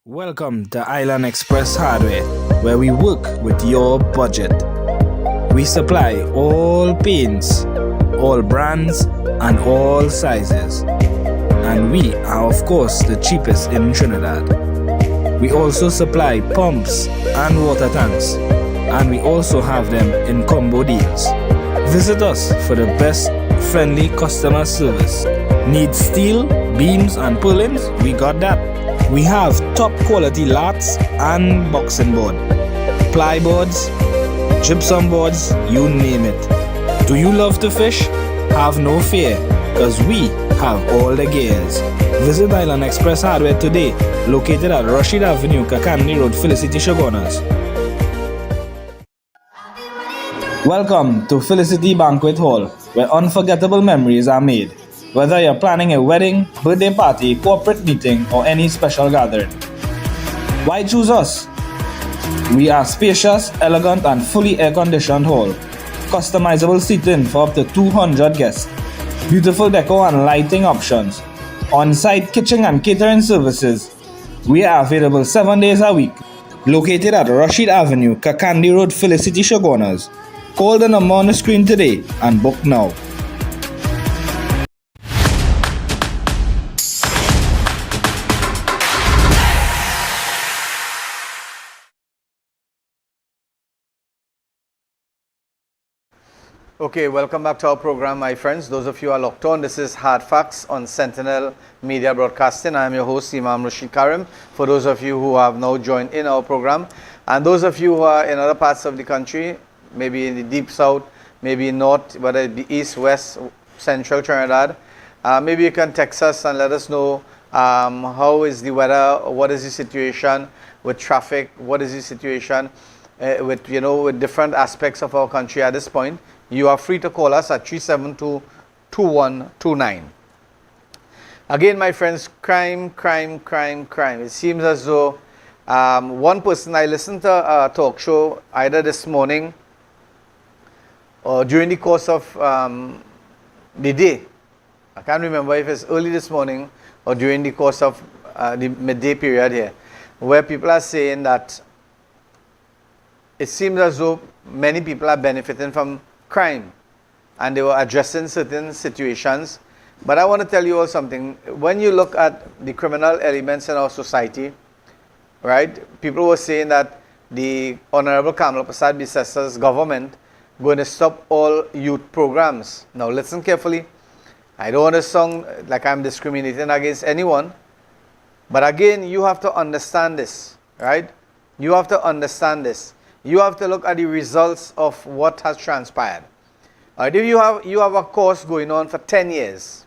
Welcome to Island Express Hardware, where we work with your budget. We supply all paints, all brands, and all sizes. And we are, of course, the cheapest in Trinidad. We also supply pumps and water tanks, and we also have them in combo deals. Visit us for the best friendly customer service. Need steel, beams, and purlins? We got that. We have top quality lats and boxing board, plyboards, gypsum boards, you name it. Do you love to fish? Have no fear, cause we have all the gears. Visit Island Express Hardware today, located at Rashid Avenue, Kakandi Road, Felicity, Shogunas. Welcome to Felicity Banquet Hall, where unforgettable memories are made. Whether you're planning a wedding, birthday party, corporate meeting, or any special gathering. Why choose us? We are spacious, elegant, and fully air-conditioned hall. Customizable seating for up to 200 guests. Beautiful decor and lighting options. On-site kitchen and catering services. We are available 7 days a week. Located at Rashid Avenue, Kakandi Road, Felicity, Shogunas. Call the number on the screen today and book now. Okay, welcome back to our program, my friends. Those of you who are locked on, this is Hardfacts on Sentinel Media Broadcasting. I am your host, Imam Rashid Karim. For those of you who have now joined in our program, and those of you who are in other parts of the country, maybe in the deep south, maybe north, whether it be east, west, central Trinidad, maybe you can text us and let us know how is the weather, what is the situation with traffic, what is the situation with different aspects of our country at this point. You are free to call us at 372-2129. Again, my friends, crime. It seems as though one person, I listened to a talk show either this morning or during the course of the day. I can't remember if it's early this morning or during the course of the midday period here, where people are saying that it seems as though many people are benefiting from crime, and they were addressing certain situations. But I want to tell you all something. When you look at the criminal elements in our society, right, people were saying that the Honorable Kamala Prasad Bissasa's government going to stop all youth programs. Now listen carefully. I don't want to sound like I'm discriminating against anyone, but again, you have to understand this, right? You have to understand this. You have to look at the results of what has transpired. If you have a course going on for 10 years,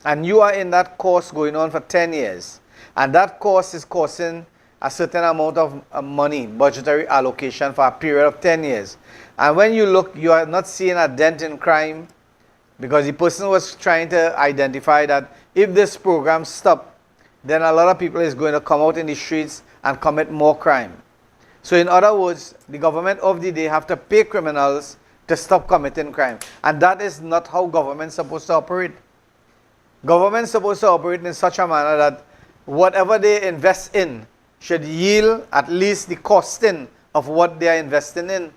and you are in that course going on for 10 years, and that course is costing a certain amount of money, budgetary allocation for a period of 10 years, and when you look, you are not seeing a dent in crime, because the person was trying to identify that if this program stops, then a lot of people is going to come out in the streets and commit more crime. So in other words, the government of the day have to pay criminals to stop committing crime. And that is not how government is supposed to operate. Government is supposed to operate in such a manner that whatever they invest in should yield at least the costing of what they are investing in.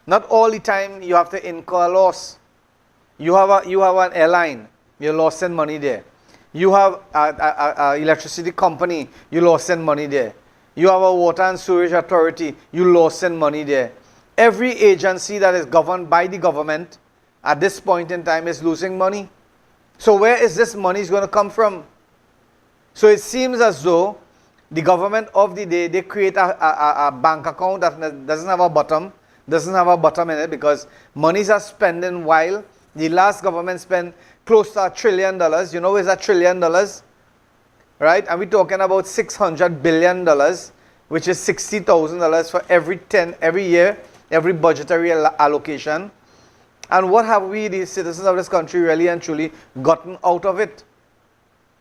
Not all the time you have to incur loss. You have an airline, you're losing money there. You have an electricity company, you're losing money there. You have a water and sewage authority, you're losing money there. Every agency that is governed by the government at this point in time is losing money. So where is this money going to come from? So it seems as though the government of the day, they create a bank account that doesn't have a bottom in it, because monies are spending while the last government spent close to $1 trillion. You know where's $1 trillion? Right? And we're talking about $600 billion, which is $60,000 for every year, every budgetary allocation. And what have we, the citizens of this country, really and truly gotten out of it?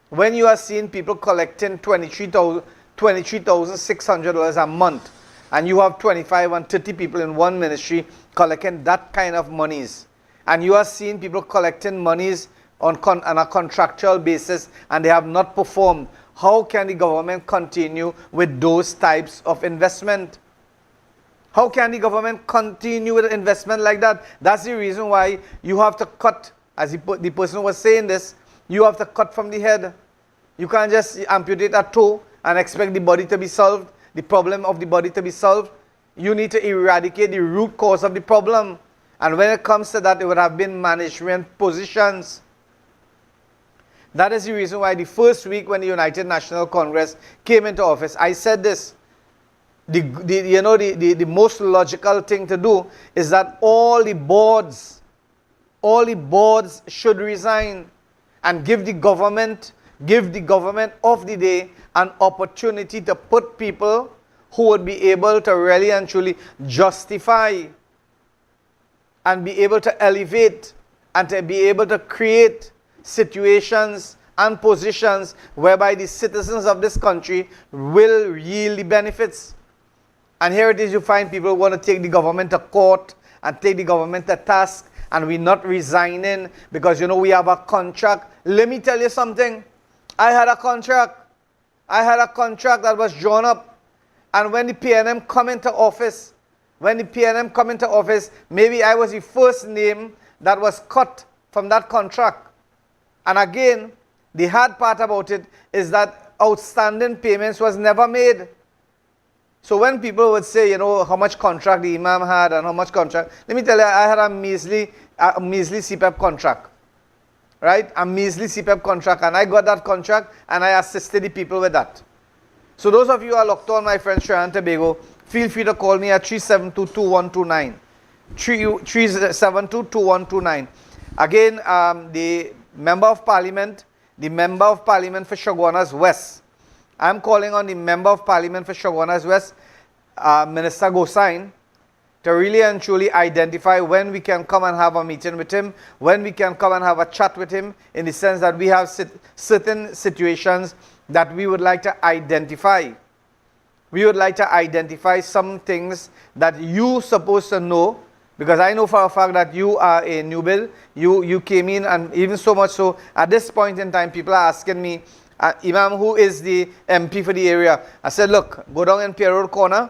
When you are seeing people collecting $23,600 a month, and you have 25 and 30 people in one ministry collecting that kind of monies, and you are seeing people collecting monies on a contractual basis, and they have not performed, how can the government continue with those types of investment? How can the government continue with investment like that? That's the reason why you have to cut, as the person was saying this, you have to cut from the head. You can't just amputate a toe and expect the body to be solved, the problem of the body to be solved. You need to eradicate the root cause of the problem. And when it comes to that, it would have been management positions. That is the reason why the first week when the United National Congress came into office, I said this. The most logical thing to do is that all the boards should resign and give the government of the day an opportunity to put people who would be able to really and truly justify and be able to elevate and to be able to create situations and positions whereby the citizens of this country will yield the benefits. And here it is, you find people want to take the government to court and take the government to task, and we're not resigning because, we have a contract. Let me tell you something. I had a contract that was drawn up, and when the PNM come into office, maybe I was the first name that was cut from that contract. And again, the hard part about it is that outstanding payments was never made. So when people would say, how much contract the Imam had and how much contract, let me tell you, I had a measly CPEP contract. Right? A measly CPEP contract, and I got that contract and I assisted the people with that. So those of you who are locked on, my friends, Trinidad and Tobago, feel free to call me at 372-2129. 372-2129. Again, the Member of Parliament for Chaguanas West. I'm calling on the Member of Parliament for Chaguanas West, Minister Gosain, to really and truly identify when we can come and have a meeting with him, when we can come and have a chat with him, in the sense that we have certain situations that we would like to identify. We would like to identify some things that you're supposed to know, because I know for a fact that you are a new bill. You came in, and even so much so, at this point in time, people are asking me, Imam, who is the MP for the area? I said, look, go down in Pier Road corner.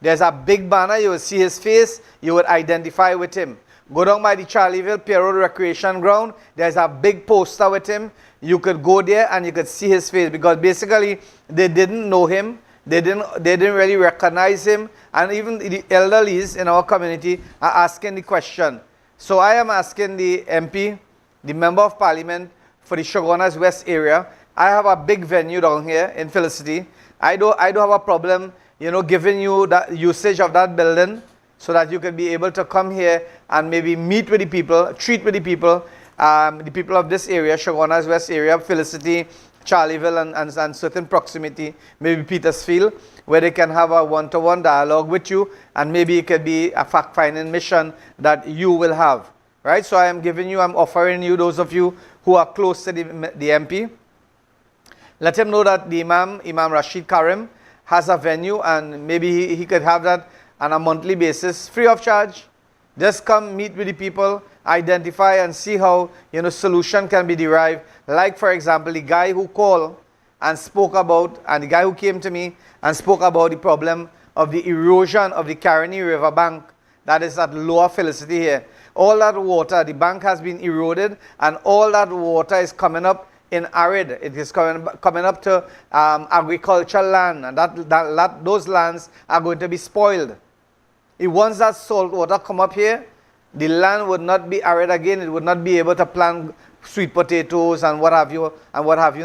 There's a big banner. You will see his face. You would identify with him. Go down by the Charlieville Pier Road Recreation Ground. There's a big poster with him. You could go there and you could see his face, because basically they didn't know him. They didn't really recognize him. And even the elderlies in our community are asking the question. So I am asking the MP, the Member of Parliament for the Chaguanas West area. I have a big venue down here in Felicity. I don't have a problem, giving you that usage of that building so that you can be able to come here and maybe meet with the people, treat with the people of this area, Chaguanas West area, Felicity, Charlieville, and certain proximity, maybe Petersfield, where they can have a one-to-one dialogue with you, and maybe it could be a fact-finding mission that you will have, right? So I'm offering you, those of you who are close to the MP, let him know that the Imam Rashid Karim, has a venue and maybe he could have that on a monthly basis, free of charge. Just come meet with the people, identify and see how, solution can be derived. Like, for example, the guy who called and spoke about, and the guy who came to me and spoke about the problem of the erosion of the Caroni River bank, that is at Lower Felicity here. All that water, the bank has been eroded, and all that water is coming up in arid. It is coming up to agricultural land, and those lands are going to be spoiled. Once that salt water come up here, the land would not be arid again. It would not be able to plant sweet potatoes and what have you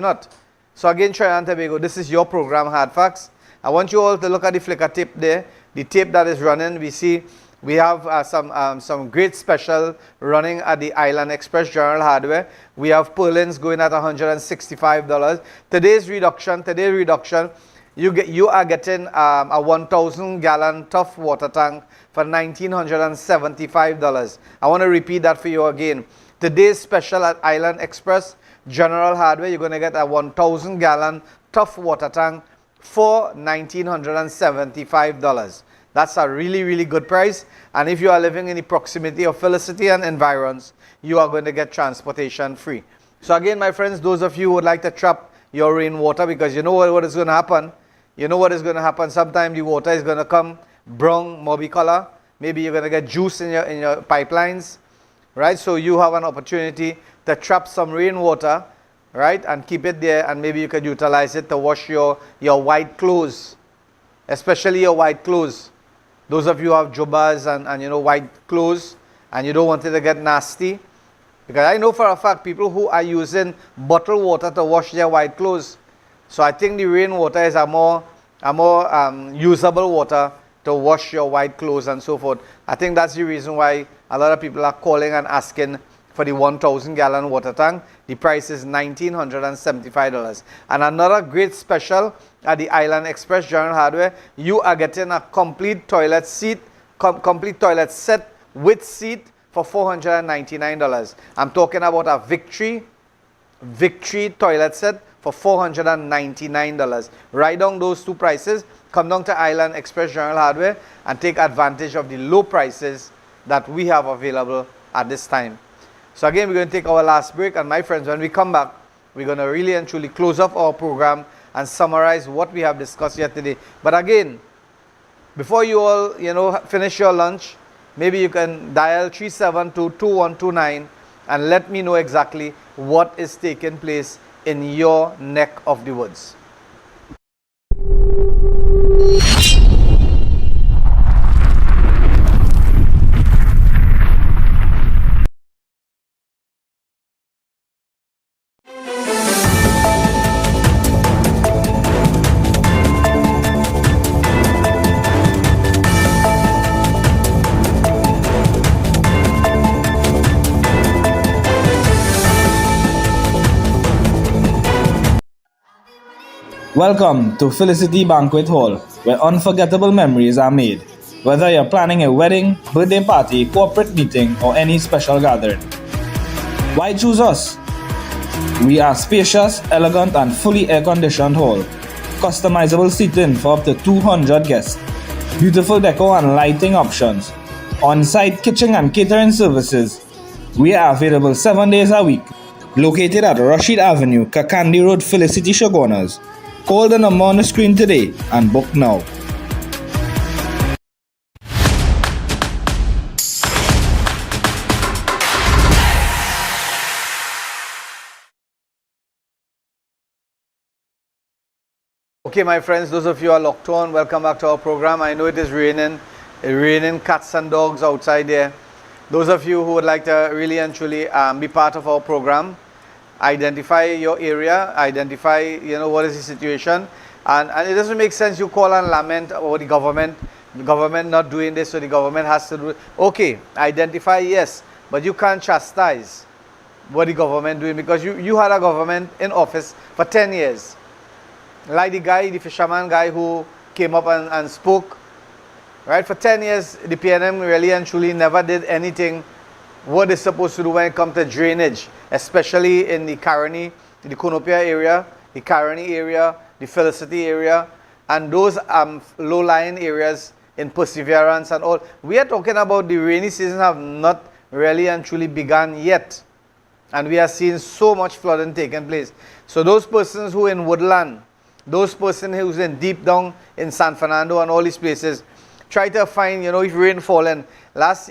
not. So again, Trinidad and Tobago, this is your program, Hardfacts. I want you all to look at the flicker tape there, the tape that is running. We see we have some great special running at the Island Express General Hardware. We have purlins going at $165. Today's reduction, you are getting a 1,000 gallon tough water tank for $1,975. I want to repeat that for you again. Today's special at Island Express General Hardware, you're going to get a 1,000 gallon tough water tank for $1,975. That's a really, really good price. And if you are living in the proximity of Felicity and environs, you are going to get transportation free. So again, my friends, those of you who would like to trap your rainwater, because you know what is going to happen. You know what is going to happen. Sometimes the water is going to come brown, mauve color. Maybe you're going to get juice in your pipelines, right? So you have an opportunity to trap some rainwater, right, and keep it there, and maybe you could utilize it to wash your white clothes, especially your white clothes. Those of you who have jobas and white clothes, and you don't want it to get nasty, because I know for a fact people who are using bottled water to wash their white clothes. So I think the rainwater is a more usable water to wash your white clothes and so forth. I think that's the reason why a lot of people are calling and asking for the 1,000 gallon water tank. The price is $1,975. And another great special at the Island Express General Hardware, you are getting a complete toilet set with seat for $499. I'm talking about a Victory toilet set for $499. Write down those two prices. Come down to Island Express General Hardware and take advantage of the low prices that we have available at this time. So again, we're going to take our last break, and my friends, when we come back, we're going to really and truly close off our program and summarize what we have discussed here today. But again, before you all, finish your lunch, maybe you can dial 372-2129 and let me know exactly what is taking place in your neck of the woods. Welcome to Felicity Banquet Hall, where unforgettable memories are made. Whether you're planning a wedding, birthday party, corporate meeting, or any special gathering. Why choose us? We are spacious, elegant, and fully air-conditioned hall. Customizable seating for up to 200 guests. Beautiful decor and lighting options. On-site kitchen and catering services. We are available 7 days a week. Located at Rashid Avenue, Kakandi Road, Felicity, Shogunas. Call the number on the screen today and book now. Okay, my friends, those of you who are locked on, welcome back to our program. I know it is raining cats and dogs outside there. Those of you who would like to really and truly be part of our program, identify your area, identify what is the situation, and it doesn't make sense you call and lament about the government not doing this, so the government has to do it. Okay, identify, yes, but you can't chastise what the government doing, because you had a government in office for 10 years, like the fisherman guy who came up and spoke, right? For 10 years the PNM really and truly never did anything what they're supposed to do when it comes to drainage, especially in the Caroni, the Conopia area, the Caroni area, the Felicity area. and those low-lying areas in Perseverance and all. We are talking about the rainy season have not really and truly begun yet. And we are seeing so much flooding taking place. So those persons who in Woodland, those persons who's in deep down in San Fernando and all these places, try to find, if rain falling. Last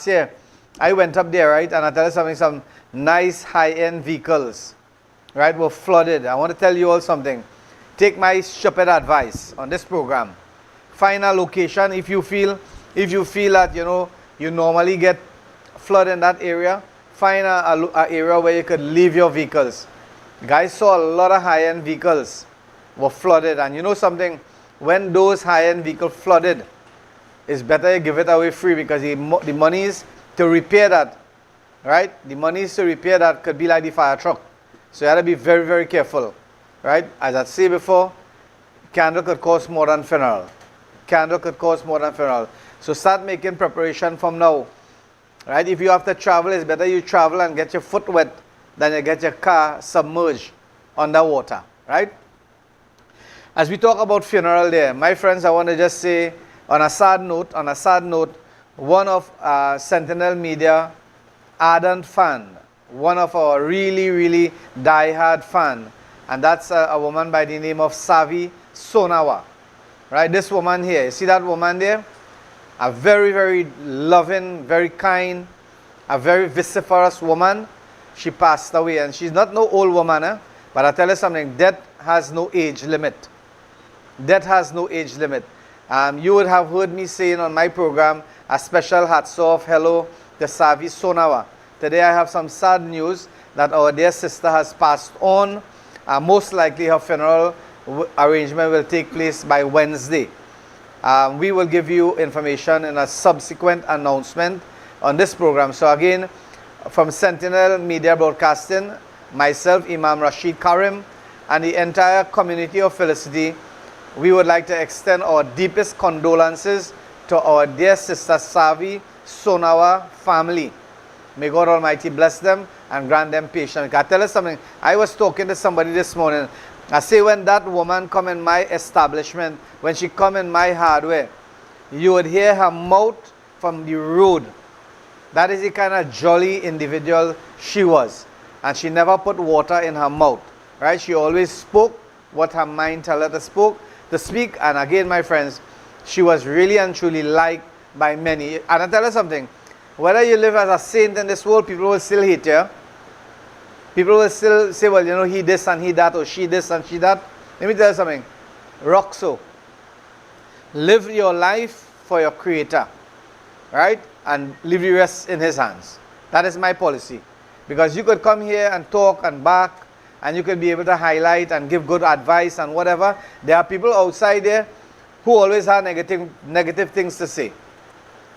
year, I went up there, right, and I tell you something, some nice high-end vehicles, right, were flooded. I want to tell you all something. Take my stupid advice on this program. Find a location if you feel that, you normally get flood in that area. Find a area where you could leave your vehicles. Guys saw a lot of high-end vehicles were flooded, and you know something, when those high-end vehicles flooded, it's better you give it away free, because the monies to repair that, right? The monies to repair that could be like the fire truck. So you have to be very, very careful, right? As I said before, candle could cost more than funeral. Candle could cost more than funeral. So start making preparation from now, right? If you have to travel, it's better you travel and get your foot wet than you get your car submerged underwater, right? As we talk about funeral there, my friends, I want to just say, on a sad note, one of Sentinel Media ardent fan, one of our really, really die-hard fan, and that's a woman by the name of Savi Sonawa, right? This woman here, you see that woman there? A very, very loving, very kind, a very vociferous woman. She passed away, and she's not no old woman, but I tell you something, death has no age limit. Death has no age limit. You would have heard me saying on my program, a special hats off, hello to Savi Sonawa. Today I have some sad news that our dear sister has passed on. Most likely her funeral arrangement will take place by Wednesday. We will give you information in a subsequent announcement on this program. So again, from Sentinel Media Broadcasting, myself, Imam Rashid Karim, and the entire community of Felicity, we would like to extend our deepest condolences to our dear sister Savi Sonawa family. May God Almighty bless them and grant them patience. I tell you something, I was talking to somebody this morning. I say, when that woman come in my establishment, when she come in my hardware, you would hear her mouth from the road. That is the kind of jolly individual she was. And she never put water in her mouth, right? She always spoke what her mind told her to speak. And again, my friends, she was really and truly liked by many. And I tell you something, whether you live as a saint in this world, people will still hate you. People will still say, well, he this and he that, or she this and she that. Let me tell you something, rock so. Live your life for your Creator, right? And leave the rest in His hands. That is my policy. Because you could come here and talk and bark, and you could be able to highlight and give good advice and whatever. There are people outside there who always have negative things to say.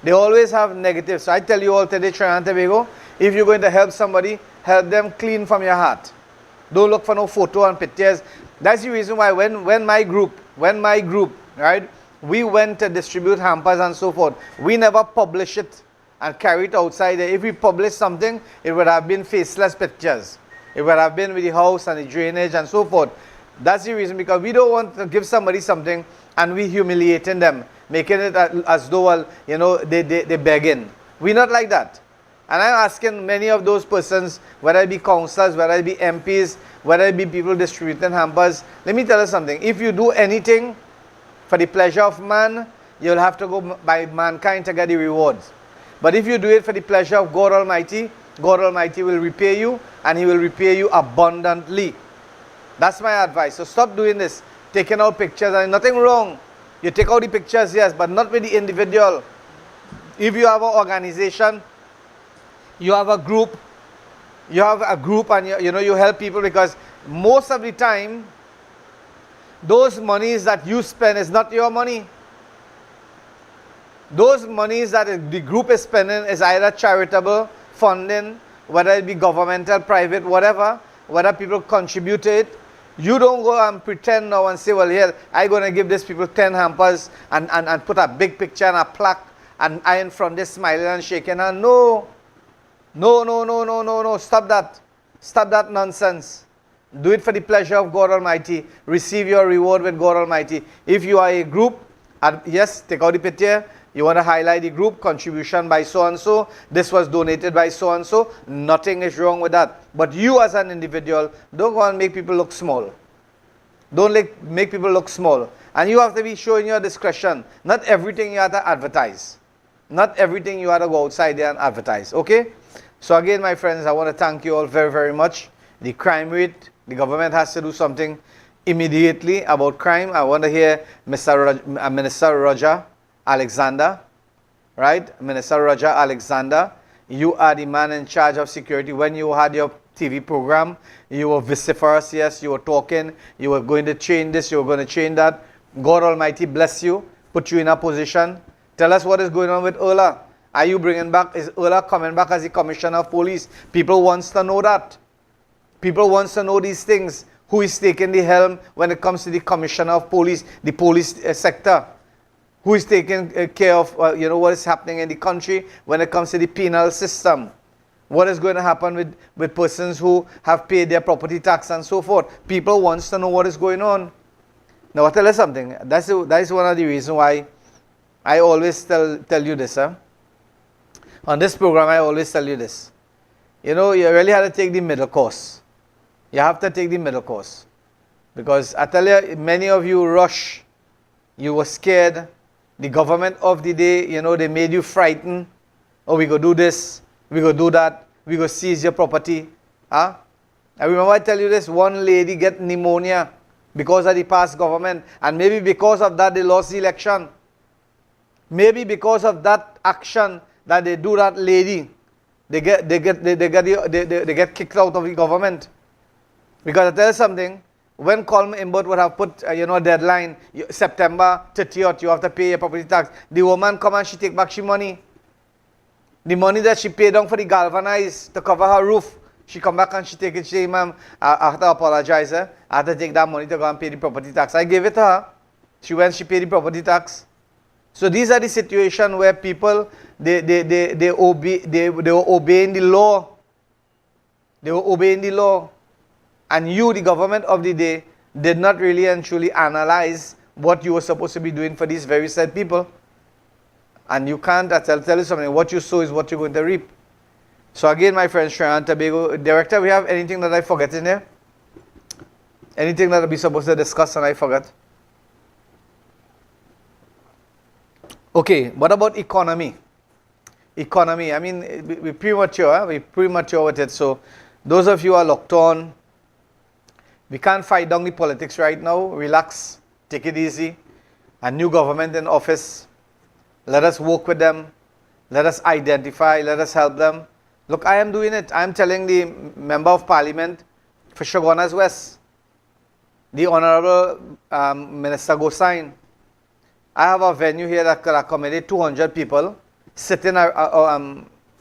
They always have negative. So I tell you all today, Trinidad and Tobago, if you're going to help somebody, help them clean from your heart. Don't look for no photo and pictures. That's the reason why when my group, right, we went to distribute hampers and so forth, we never publish it and carry it outside there. If we publish something, it would have been faceless pictures. It would have been with the house and the drainage and so forth. That's the reason, because we don't want to give somebody something and we humiliating them, making it as though, they're begging. We're not like that. And I'm asking many of those persons, whether it be councillors, whether it be MPs, whether it be people distributing hampers, let me tell you something. If you do anything for the pleasure of man, you'll have to go by mankind to get the rewards. But if you do it for the pleasure of God Almighty will repay you, and He will repay you abundantly. That's my advice. So stop doing this, taking out pictures. And nothing wrong. You take out the pictures, yes, but not with the individual. If you have an organization, you have a group, and you help people, because most of the time, those monies that you spend is not your money. Those monies that the group is spending is either charitable funding, whether it be governmental, private, whatever, whether people contribute to it. You don't go and pretend now and say, well, here, I'm going to give these people 10 hampers and put a big picture and a plaque, and I in front this smiling and shaking hand. No. Stop that. Stop that nonsense. Do it for the pleasure of God Almighty. Receive your reward with God Almighty. If you are a group, yes, take out the picture. You want to highlight the group, contribution by so-and-so. This was donated by so-and-so. Nothing is wrong with that. But you as an individual, don't go and make people look small. Don't make people look small. And you have to be showing your discretion. Not everything you have to advertise. Not everything you have to go outside there and advertise. Okay? So again, my friends, I want to thank you all very, very much. The crime rate, the government has to do something immediately about crime. I want to hear Minister Roger Alexander, right? Minister Roger Alexander, you are the man in charge of security. When you had your TV program, you were vociferous, yes, you were talking, you were going to change this, you were going to change that. God Almighty bless you, put you in a position. Tell us what is going on with Ola. Are you bringing back, is Ola coming back as the Commissioner of Police? People wants to know that. People wants to know these things. Who is taking the helm when it comes to the Commissioner of Police, the police sector? Who is taking care of, what is happening in the country when it comes to the penal system? What is going to happen with persons who have paid their property tax and so forth? People wants to know what is going on. Now, I'll tell you something. That is one of the reasons why I always tell you this. On this program, I always tell you this. You really have to take the middle course. You have to take the middle course. Because I tell you, many of you rush. You were scared. The government of the day, they made you frightened. Oh, we go do this, we go do that, we go seize your property. I remember I tell you this, one lady get pneumonia because of the past government, and maybe because of that they lost the election. Maybe because of that action that they do that lady, they get kicked out of the government. Because I tell you something, when Colm Imbert would have put a deadline, September 30th, you have to pay your property tax. The woman come and she take back she money. The money that she paid down for the galvanized to cover her roof, she come back and she take it. She say, ma'am, I have to apologize. I have to take that money to go and pay the property tax. I gave it to her. She went, she paid the property tax. So these are the situations where people, they were obeying the law. They were obeying the law. And you, the government of the day, did not really and truly analyze what you were supposed to be doing for these very said people. And you can't, I'll tell you something, what you sow is what you're going to reap. So again, my friends, Trinidad and Tobago, Director, we have anything that I forget in there? Anything that we're supposed to discuss and I forgot? Okay, what about economy? Economy, I mean, we're premature, we're premature with it. So those of you who are locked on, we can't fight down the politics right now. Relax. Take it easy. A new government in office. Let us work with them. Let us identify. Let us help them. Look, I am doing it. I am telling the Member of Parliament for Shogunas West, the Honorable Minister Gosain. I have a venue here that could accommodate 200 people, sitting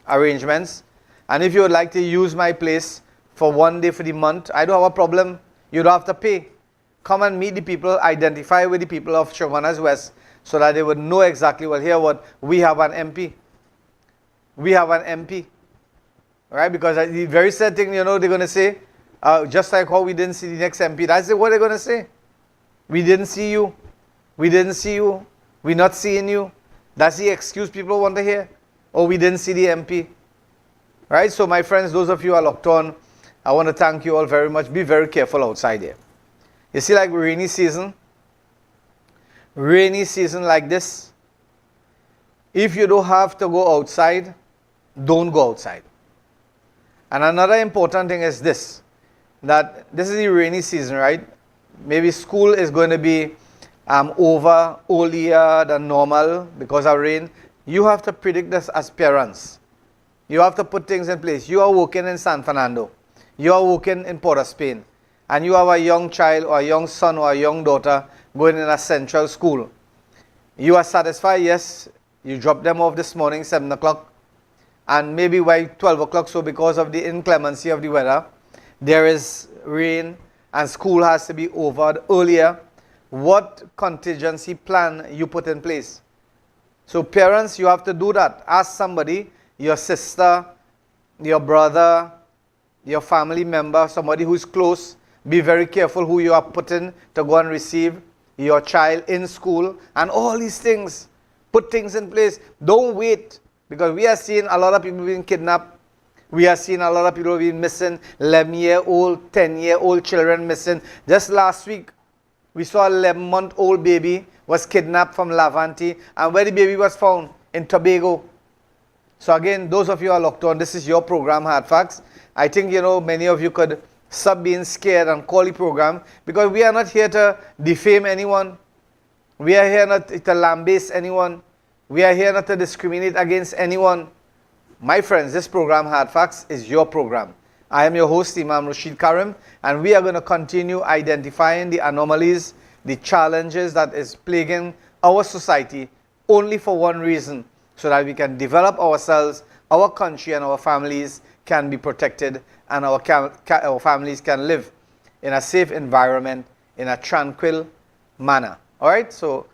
arrangements. And if you would like to use my place for one day for the month, I don't have a problem. You don't have to pay. Come and meet the people, identify with the people of Shogunas West so that they would know exactly, well, here what, we have an MP. We have an MP. Right? Because the very sad thing, they're going to say, just like how we didn't see the next MP, that's what they're going to say. We didn't see you. We didn't see you. We're not seeing you. That's the excuse people want to hear. Oh, we didn't see the MP. Right? So my friends, those of you who are locked on, I want to thank you all very much. Be very careful outside here. You see, like rainy season like this, if you don't have to go outside, don't go outside. And another important thing is this, that this is the rainy season, right? Maybe school is going to be over earlier than normal because of rain. You have to predict this as parents. You have to put things in place. You are working in San Fernando. You are working in Port of Spain. And you have a young child or a young son or a young daughter going in a central school. You are satisfied, yes, you dropped them off this morning, 7 o'clock. And maybe by 12 o'clock, so because of the inclemency of the weather, there is rain and school has to be over earlier. What contingency plan you put in place? So parents, you have to do that. Ask somebody, your sister, your brother, your family member, somebody who's close, Be very careful who you are putting to go and receive your child in school, and all these things. Put things in place. Don't wait, because we are seeing a lot of people being kidnapped. We are seeing a lot of people being missing. 11-year-old, 10-year-old children missing. Just last week, we saw an 11-month-old baby was kidnapped from Lavante, and where the baby was found? In Tobago. So again, those of you who are locked on, this is your program, Hardfacts. I think, many of you could stop being scared and call the program, because we are not here to defame anyone. We are here not to lambaste anyone. We are here not to discriminate against anyone. My friends, this program, Hardfacts, is your program. I am your host, Imam Rashid Karim, and we are going to continue identifying the anomalies, the challenges that is plaguing our society, only for one reason, so that we can develop ourselves, our country and our families can be protected, and our families can live in a safe environment, in a tranquil manner. All right, so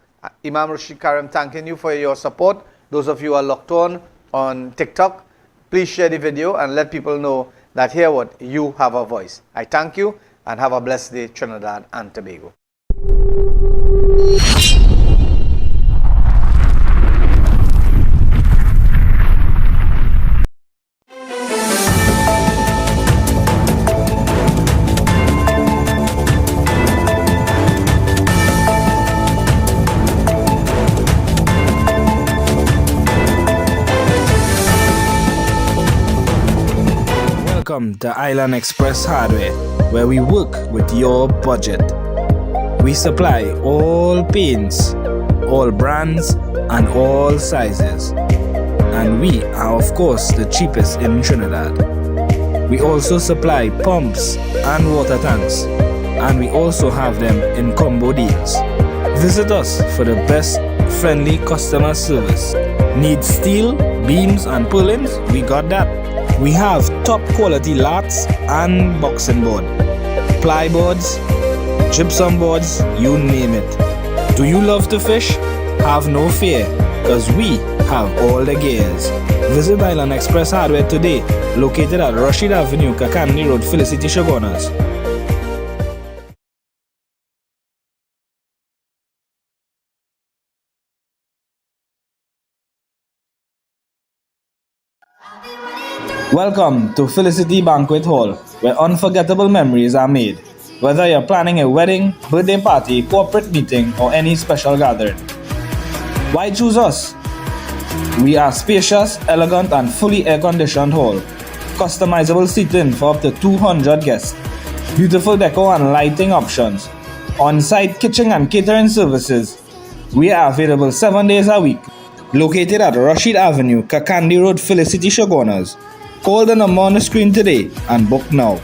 Imam Rashid Karim thanking you for your support. Those of you who are locked on TikTok, please share the video and let people know that here what you have a voice. I thank you and have a blessed day, Trinidad and Tobago. Welcome to Island Express Hardware, where we work with your budget. We supply all paints, all brands, and all sizes. And we are, of course, the cheapest in Trinidad. We also supply pumps and water tanks, and we also have them in combo deals. Visit us for the best friendly customer service. Need steel, beams, and purlins? We got that. We have top quality lats and boxing board, plyboards, gypsum boards, you name it. Do you love to fish? Have no fear, because we have all the gears. Visit Island Express Hardware today, located at Rashid Avenue, Kakandi Road, Felicity, Shogunas. Welcome to Felicity Banquet Hall, where unforgettable memories are made. Whether you're planning a wedding, birthday party, corporate meeting, or any special gathering. Why choose us? We are spacious, elegant, and fully air-conditioned hall. Customizable seating for up to 200 guests. Beautiful decor and lighting options. On-site kitchen and catering services. We are available 7 days a week. Located at Rashid Avenue, Kakandi Road, Felicity, Shogunas. Call the number on the screen today and book now.